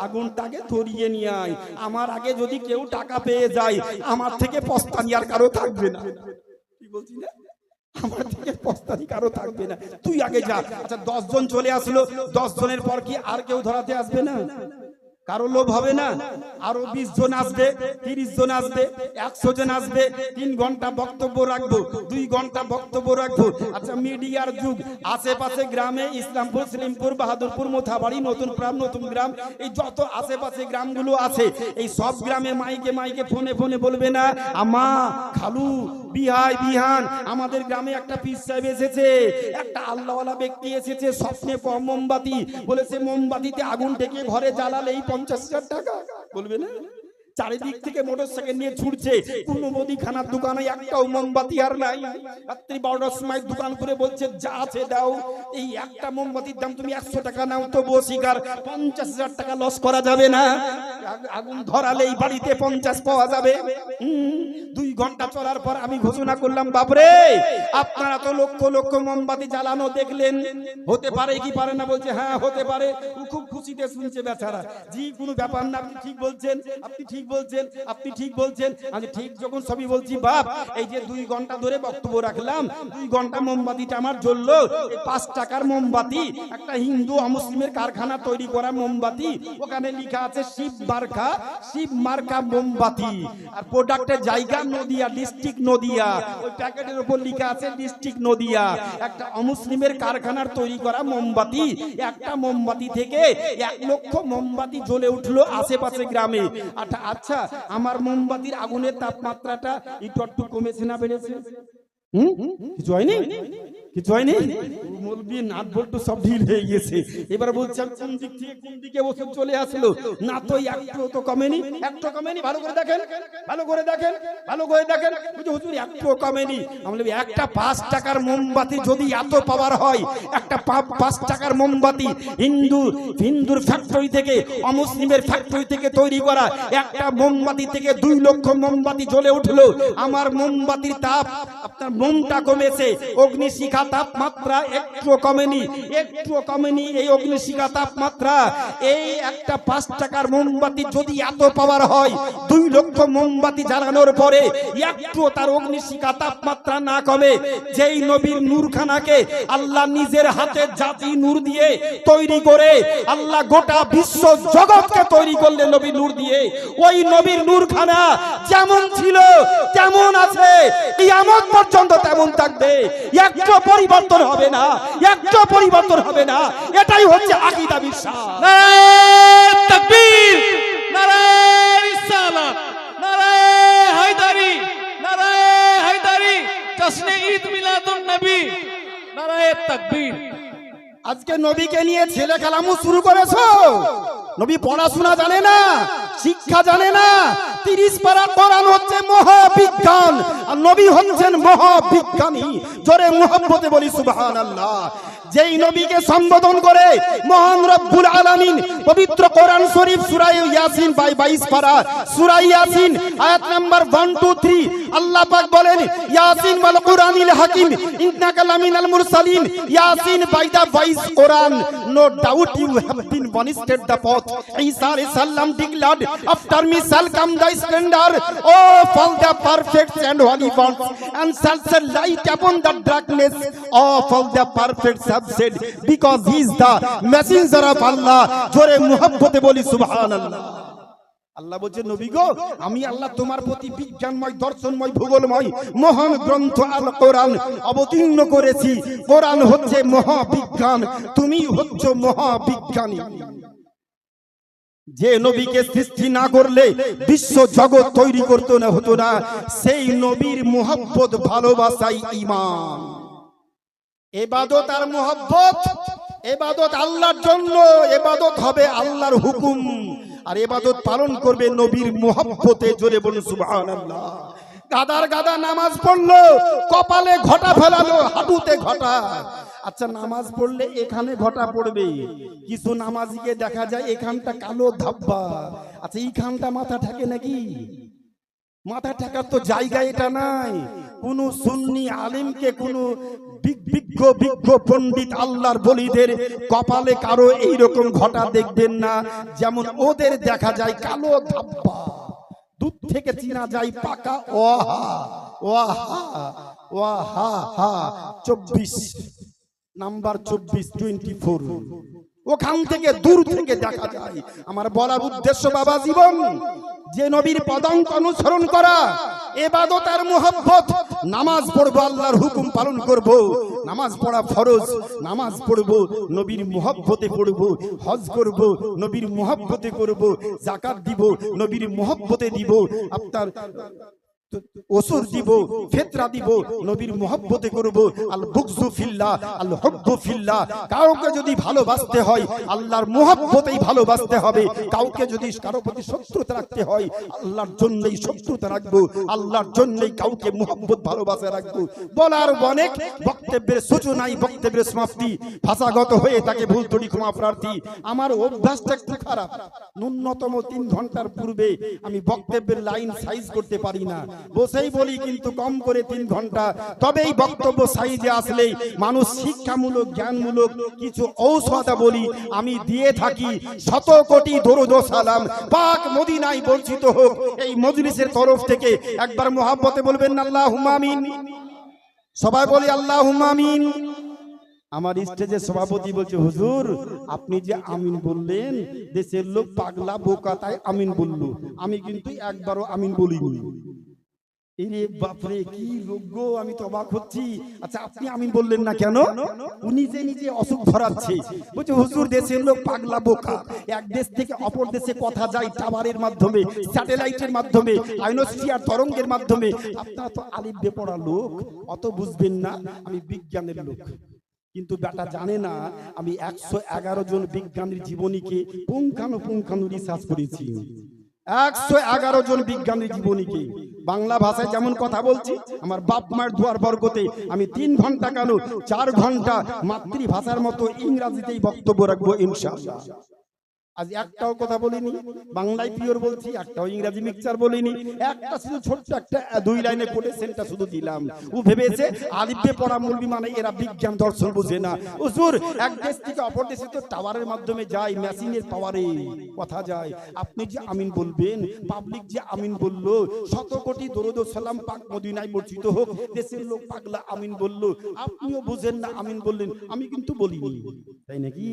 আগুনটাকে ধরিয়ে নিয়ে আয়। আমার আগে যদি কেউ টাকা পেয়ে যায়, আমার থেকে পস্তানি আর কারো থাকবে না। কি বলছি না, আমার থেকে পস্তানি কারো থাকবে না, তুই আগে যা। আচ্ছা, 10 জন চলে আসলো, 10 জনের পর কি আর কেউ ধরাতে আসবে না? কারো লোভ হবে না? আরো 20 জন আসবে, 30 জন আসবে, 100 জন আসবে। 3 ঘন্টা বক্তব্য রাখবো, 2 ঘন্টা বক্তব্য রাখবো। আচ্ছা, মিডিয়ার যুগ, আশেপাশে গ্রামে ইসলামপুর, সলিমপুর, বাহাদুরপুর, মোথাবাড়ি, নতুন গ্রাম, নতুন গ্রাম, এই যত আশেপাশে গ্রামগুলো আছে, এই সব গ্রামে মাইকে মাইকে ফোনে ফোনে বলবে না, আমা, খালু, বিহান আমাদের গ্রামে একটা পীর সাহেব এসেছে, একটা আল্লাহওয়ালা ব্যক্তি এসেছে, স্বপ্নে মোমবাতি বলেছে মোমবাতিতে আগুন ডেকে ঘরে জ্বালালেই 50,000 টাকা। বলবে না? চারিদিক থেকে মোটরসাইকেল নিয়ে ছুটছে, কোনো মুদিখানার দোকানে একটাও মোমবাতি আর নাই। রাত্রি 12টার সময় দোকান করে বলছে যা আছে দাও, এই একটা মোমবাতির দাম তুমি 100 টাকা নাও, তো বসিকার 50,000 টাকা লস করা যাবে না। আগুন ধরালেই বাড়িতে 50 পাওয়া যাবে। 2 ঘন্টা চলার পর আমি ঘোষণা করলাম, বাপরে আপনারা তো লক্ষ লক্ষ মোমবাতি জ্বালানো দেখলেন, হতে পারে কি পারে না? বলছে হ্যাঁ হতে পারে। খুব খুশিতে শুনছে বেচারা। জি কোনো ব্যাপার না, আপনি ঠিক বলছেন, আপনি ঠিক বলছেন, আপনি ঠিক বলছেন। আমি ঠিক যখন সবই বলছি, বাপ এই যে 2 ঘন্টা ধরে বক্তব্য রাখলাম, 2 ঘন্টা মোমবাতিটা আমার জ্বললো, 5 টাকার মোমবাতি, একটা হিন্দু অমুসলিমের কারখানা তৈরি করা মোমবাতি, ওখানে লেখা আছে শিব মার্কা মোমবাতি, আর প্রোডাক্টের জায়গা নদিয়া, ডিস্ট্রিক্ট নদিয়া, ওই প্যাকেটের উপর লেখা আছে ডিস্ট্রিক্ট নদিয়া। একটা অমুসলিমের কারখানার তৈরি করা মোমবাতি, একটা মোমবাতি থেকে 1 লক্ষ মোমবাতি জ্বলে উঠলো আশেপাশে গ্রামে। আচ্ছা আমার মোমবাতির আগুনের তাপমাত্রাটা একটু কমেছে না বেড়েছে? কিছু হয়নি, কিছু হয়নি। মৌলবি নাট বল্টু সব ঢিল হয়ে গেছে। এবার বলছেন কোন দিক থেকে কোন দিকে ওষুধ চলে আসলো, না তো একটু তো কমেনি, একটু কমেনি। ভালো করে দেখেন, ভালো করে দেখেন, ভালো করে দেখেন। হুজুর একটু কমেনি। আমি বলি একটা 5 টাকার মোমবাতি যদি এত পাওয়ার হয়, একটা 5 টাকার মোমবাতি হিন্দুর ফ্যাক্টরি থেকে, অমুসলিমের ফ্যাক্টরি থেকে তৈরি করা একটা মোমবাতি থেকে 2 লক্ষ মোমবাতি জ্বলে উঠলো। আমার মোমবাতির তাপ, আপনার মোমটা কমেছে, অগ্নিশিখা তাপমাত্রা একটু কমেনি, একটু কমেনি। এই অগ্নিশিখা তাপমাত্রা, এই একটা 5 টাকার মোমবাতি যদি এত পাওয়ার হয়, 2 লক্ষ মোমবাতি জ্বালানোর পরে একটু তার অগ্নিশিখা তাপমাত্রা না কমে, যেই নবীর নূরখানাকে আল্লাহ নিজের হাতে জাতি নূর দিয়ে তৈরি করে, আল্লাহ গোটা বিশ্ব জগৎকে তৈরি করলেন নবীর নূর দিয়ে, ওই নবীর নূরখানা যেমন ছিল তেমন আছে, কিয়ামত পর্যন্ত তেমন থাকবে, একটু পরিবর্তন হবে না, একটু পরিবর্তন হবে না। এটাই হচ্ছে আকীদা বিশ্বাস। নারায়ে তাকবীর, নারায়ে রিসালাত, নারায়ে হায়দারি, নারায়ে হায়দারি, জশ্নে ঈদ মিলাদুন নবী, নারায়ে তাকবীর। আজকে নবীকে নিয়ে ছেলে খেলামু শুরু করেছো। নবী পড়াশোনা জানে না, শিক্ষা জানে না। 30 পারা কোরআন হচ্ছে মহাবিজ্ঞান, আর নবী হচ্ছেন মহাবিজ্ঞানী। জোরে মুহাব্বতে বলি সুবহানাল্লাহ। যেই নবীকে সম্বোধন করে মহান রব্বুল আলামিন পবিত্র কোরআন শরীফ সূরা ইয়াসিন 22 পারা, সূরা ইয়াসিন আয়াত নাম্বার 1 2 3 আল্লাহ পাক বলেন, ইয়াসিন ওয়াল কুরআনিল হাকিম ইন্নাকা লামিনাল মুরসালিন। ইয়াসিন by the wise Quran, no doubt you have been ওয়ানিস্টেড the path. Isa alayhi salam declared, after me shall come thy splendor, oh all the perfect and holy ones, and shall shed light upon the darkness of all the perfect said, because he is the messenger of Allah. জোরে মুহাব্বতে বলি সুবহানাল্লাহ। আল্লাহ বলছে, নবী গো, আমি আল্লাহ তোমার প্রতি বিজ্ঞানময়, দর্শনময়, ভূগোলময় মহান গ্রন্থ আল কোরআন অবতীর্ণ করেছি। কোরআন হচ্ছে মহাবিজ্ঞান, তুমি হচ্ছ মহাবিজ্ঞানী। যে নবীকে সৃষ্টি না করলে বিশ্ব জগৎ তৈরি করতে না হতো না, সেই নবীর মুহাব্বত, ভালোবাসাই ঈমান। ইবাদত আর মুহাব্বত, ইবাদত আল্লাহর জন্য, ইবাদত হবে আল্লাহর হুকুম, আর ইবাদত পালন করবে নবীর মুহাব্বতে। জোরে বলুন সুবহানাল্লাহ। গাদার গাদা নামাজ পড়লো, কপালে ঘটা ফেলালো, হাঁটুতে ঘটা। আচ্ছা নামাজ পড়লে এখানে ঘটা পড়বে, কিছু নামাজিকে দেখা যায় এখানটা কালো ধাব্বা। আচ্ছা এইখানটা মাথা ঠেকে নাকি? মাথা ঠেকার তো জায়গা এটা নাই। কোন সুন্নি আলিমকে, কোন বিজ্ঞ পণ্ডিত আল্লাহর বলিদের কপালে কারো এইরকম ঘটা দেখবেন না, যেমন ওদের দেখা যায় কালো ধাব্বা। দূর থেকে চিনা যায় পাকা ওয়াহা ওয়াহা ওয়াহা হা 24 নাম্বার 24 24, ওখান থেকে দূর থেকে দেখা যায়। আমার বলার উদ্দেশ্য বাবা জীবন, যে নবীর পদাঙ্ক অনুসরণ করা, ইবাদত আর মুহাব্বত। নামাজ পড়বো, আল্লাহর হুকুম পালন করব, নামাজ পড়া ফরজ, নামাজ পড়বো নবীর মুহাব্বতে পড়ব, হজ করব নবীর মুহাব্বতে করব, যাকাত দিব নবীর মুহাব্বতে দিব, আপনার ওসুর দিব, ফিতরা দিব, নবীর মুহাব্বতে করব। আল বুগযু ফিল্লাহ, আল হুব্বু ফিল্লাহ। কাউকে যদি ভালোবাসতে হয় আল্লাহর মুহাব্বতেই ভালোবাসতে হবে। কাউকে যদি কারো প্রতি শত্রুতা রাখতে হয় আল্লাহর জন্যই শত্রুতা রাখবো, আল্লাহর জন্যই কাউকে মুহাব্বত ভালোবাসা রাখবো। বলার অনেক, বক্তব্যের সূচনাই বক্তব্যের সমাপ্তি। ভাষাগত হয়ে তাকে ভুল ত্রুটি ক্ষমা প্রার্থী। আমার অভ্যাসটা একটু খারাপ, ন্যূনতম 3 ঘন্টার পূর্বে আমি বক্তব্যের লাইন সাইজ করতে পারি না, বসেই বলি, কিন্তু কম করে 3 ঘন্টা। তবেই বক্তব্য সাইজে আসলেই মানুষ শিক্ষামূলক জ্ঞানমূলক কিছু ঔষধা বলি আমি দিয়ে থাকি। 100 কোটি দরুদ ও সালাম পাক মদিনায় বর্ষিত হোক এই মজলিসের তরফ থেকে। একবার মুহাব্বতে বলবেন আল্লাহুম্মা আমিন। সবাই বলি আল্লাহুম্মা আমিন। আমার স্টেজের সভাপতি বলছে, হুজুর আপনি যে আমিন বললেন দেশের লোক পাগলা বোকা তাই আমিন বললো, আমি কিন্তু একবারও আমিন বলিনি। এরে বাপরে, কি লোক গো, আমি তো অবাক হচ্ছি। আচ্ছা আপনি আমিন বললেন না কেন? উনি যে নিজে অসুখ ধরাচ্ছে, বলছে হুজুর দেশের লোক পাগলা বোকা, এক দেশ থেকে অপর দেশে কথা যায় টাওয়ারের মাধ্যমে, স্যাটেলাইটের মাধ্যমে, আয়নোস্ফিয়ার তরঙ্গের মাধ্যমে। আপনারা তো আলিফ বেপড়া লোক, অত বুঝবেন না, আমি বিজ্ঞানের লোক। কিন্তু বেটা জানে না আমি 111 জন বিজ্ঞানীর জীবনীকে পুঙ্খানুপুঙ্খানু রিসার্চ করেছি। 111 জন বিজ্ঞানীর জীবনীকে বাংলা ভাষায় যেমন কথা বলছি, আমার বাপ মায়ের দুয়ার বর্গতে আমি 3 ঘন্টা কেন 4 ঘন্টা মাতৃভাষার মতো ইংরেজিতেই বক্তব্য রাখবো ইনশাআল্লাহ। আজ একটাও কথা বলিনি, বাংলায় পিওর বলছি, একটাও ইংরেজি মিক্সচার বলিনি। একটা শুধু ছোট্ট একটা 2 লাইনে কোটেশনটা শুধু দিলাম। ও ভেবেছে আলিফে পড়া মুলবি মানে এরা বিজ্ঞান দর্শন বুঝে না। হুজুর এক দেশ থেকে অপর দেশে তো টাওয়ারের মাধ্যমে যায়, মেশিনের পাওয়ারে কথা যায়। আপনি যে আমিন বলবেন, পাবলিক যে আমিন বললো, 100 কোটি দরুদ ও সালাম পাক মদিনায় বর্ষিত হোক, দেশের লোক পাগলা আমিন বললো, আপনিও বুঝেন না আমিন বললেন, আমি কিন্তু বলিনি। তাই নাকি?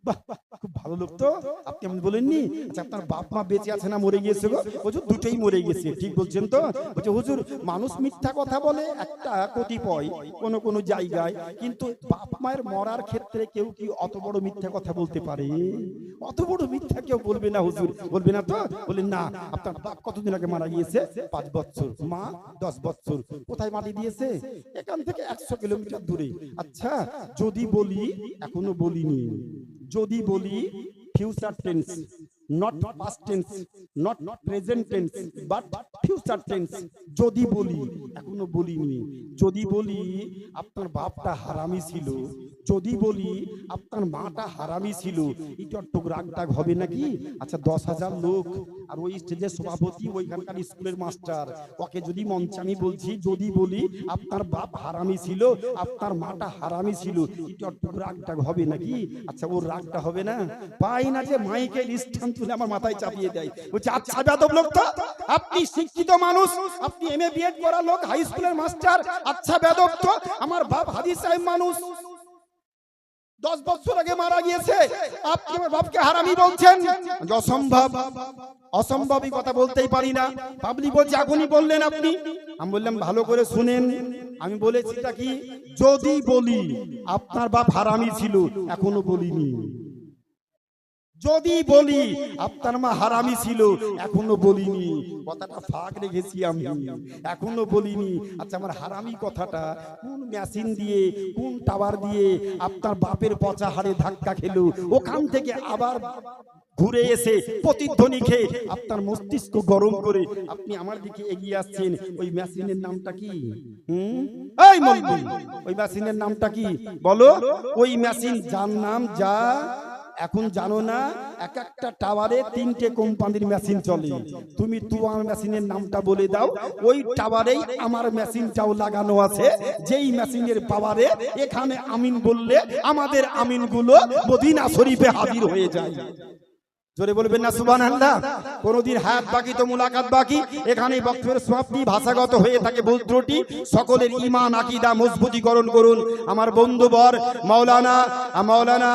বাহ, খুব ভালো লোক তো, আপনি এমন বলেননি। আচ্ছা আপনার বাপ মা বেঁচে আছে না মরে গিয়েছে গো? হুজুর দুটোই মরে গেছে। ঠিক বলছেন তো? বলছে হুজুর মানুষ মিথ্যা কথা বলে একটা কতিপয় কোন জায়গায়, কিন্তু বাপ মায়ের মরার ক্ষেত্রে কেউ কি অত বড় মিথ্যা কথা বলতে পারে? অত বড় মিথ্যা কেউ বলবে না হুজুর, বলবে না তো? বলেন না। আপনার বাপ কতদিন আগে মারা গিয়েছে? 5 বছর, মা 10 বছর। কোথায় মাটি দিয়েছে? এখান থেকে 100 কিলোমিটার দূরে। আচ্ছা যদি বলি, এখনো বলিনি, যদি বলি future tense, not past tense, not present tense, but future tense, যদি বলি, এখনো বলিনি, যদি বলি আপনার বাপটা হারামি ছিল, যদি বলি আপনার মাটা হারামি ছিল, এটা একটু রাগটাগ হবে নাকি? আচ্ছা 10,000 লোক আর ওই স্টেজের সভাপতি ওইখানকার স্কুলের মাস্টার, ওকে যদি মঞ্চে আমি বলছি যদি বলি আপনার বাপ হারামি ছিল, আপনার মাটা হারামি ছিল, এটা একটু রাগটাগ হবে নাকি? আচ্ছা ওর রাগটা হবে না? পাই না যে মাইকেল স্ট্যান্ড তুলে আমার মাথায় চাপিয়ে দেয়, বলছে আচ্ছা বেয়াদব লোক তো, আপনি শিক্ষিত মানুষ, আপনি এমএ বিএড করা লোক, হাই স্কুলের মাস্টার, আচ্ছা বেয়াদব তো, আমার বাপ হাদিস সাহেব মানুষ, 10 বছর আগে মারা গিয়েছে, আপনি আমার বাপকে হারামি বলছেন? অসম্ভব, অসম্ভবই কথা বলতেই পারি না। পাবলিক বলছে এখনই বললেন আপনি। আমি বললাম ভালো করে শুনেন, আমি বলেছিটা কি, যদি বলি আপনার বাপ হারামি ছিল, এখনো বলিনি। যদি বলি আপনার মা হারামি ছিল, এখনো বলিনি। কথাটা ফাঁক রেখেছি আমি, এখনো বলিনি। আচ্ছা আমার হারামি কথাটা কোন মেশিন দিয়ে, কোন টাওয়ার দিয়ে আপনার বাপের পচা হাড়ে ধাক্কা খেলো, ওখান থেকে আবার ঘুরে এসে প্রতিধ্বনি খেয়ে আপনার মস্তিষ্ক গরম করে আপনি আমার দিকে এগিয়ে আসছেন? ওই মেশিনের নামটা কি? এই মলবি, ওই মেশিনের নামটা কি বলো? ওই মেশিন যার নাম যা এখন জানো না, এক একটা টাওয়ারে 3টে কোম্পানির মেশিন চলে। তুমি তোমার মেশিনের নামটা বলে দাও, ওই টাওয়ারেই আমার মেশিনটাও লাগানো আছে। যেই মেশিনের পাওয়ারে এখানে আমিন বললে আমাদের আমিনগুলো মদিনা শরীফে হাজির হয়ে যায়। জোরে বলবেন না সুবহানাল্লাহ? কোনদিন হায়াত বাকি তো মুলাকাত বাকি। এখানেই বক্তব্যের সমাপ্তি। ভাষাগত হয়ে থাকে ভুল ত্রুটি, সকলের ঈমান আকীদা মজবুতীকরণ করুন। আমার বন্ধুবর মাওলানা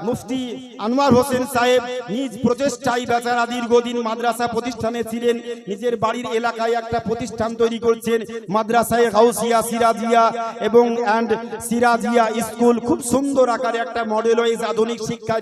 মুফতি আনোয়ার হোসেন সাহেব নিজ প্রচেষ্টায় বেচারা দীর্ঘদিন মাদ্রাসা প্রতিষ্ঠানে ছিলেন, নিজের বাড়ির এলাকায় একটা প্রতিষ্ঠান তৈরি করছেন, মাদ্রাসায়ে গাউসিয়া সিরাজিয়া এবং সিরাজিয়া স্কুল। খুব সুন্দর আকারে একটা মডেল ওয়াইজ আধুনিক শিক্ষা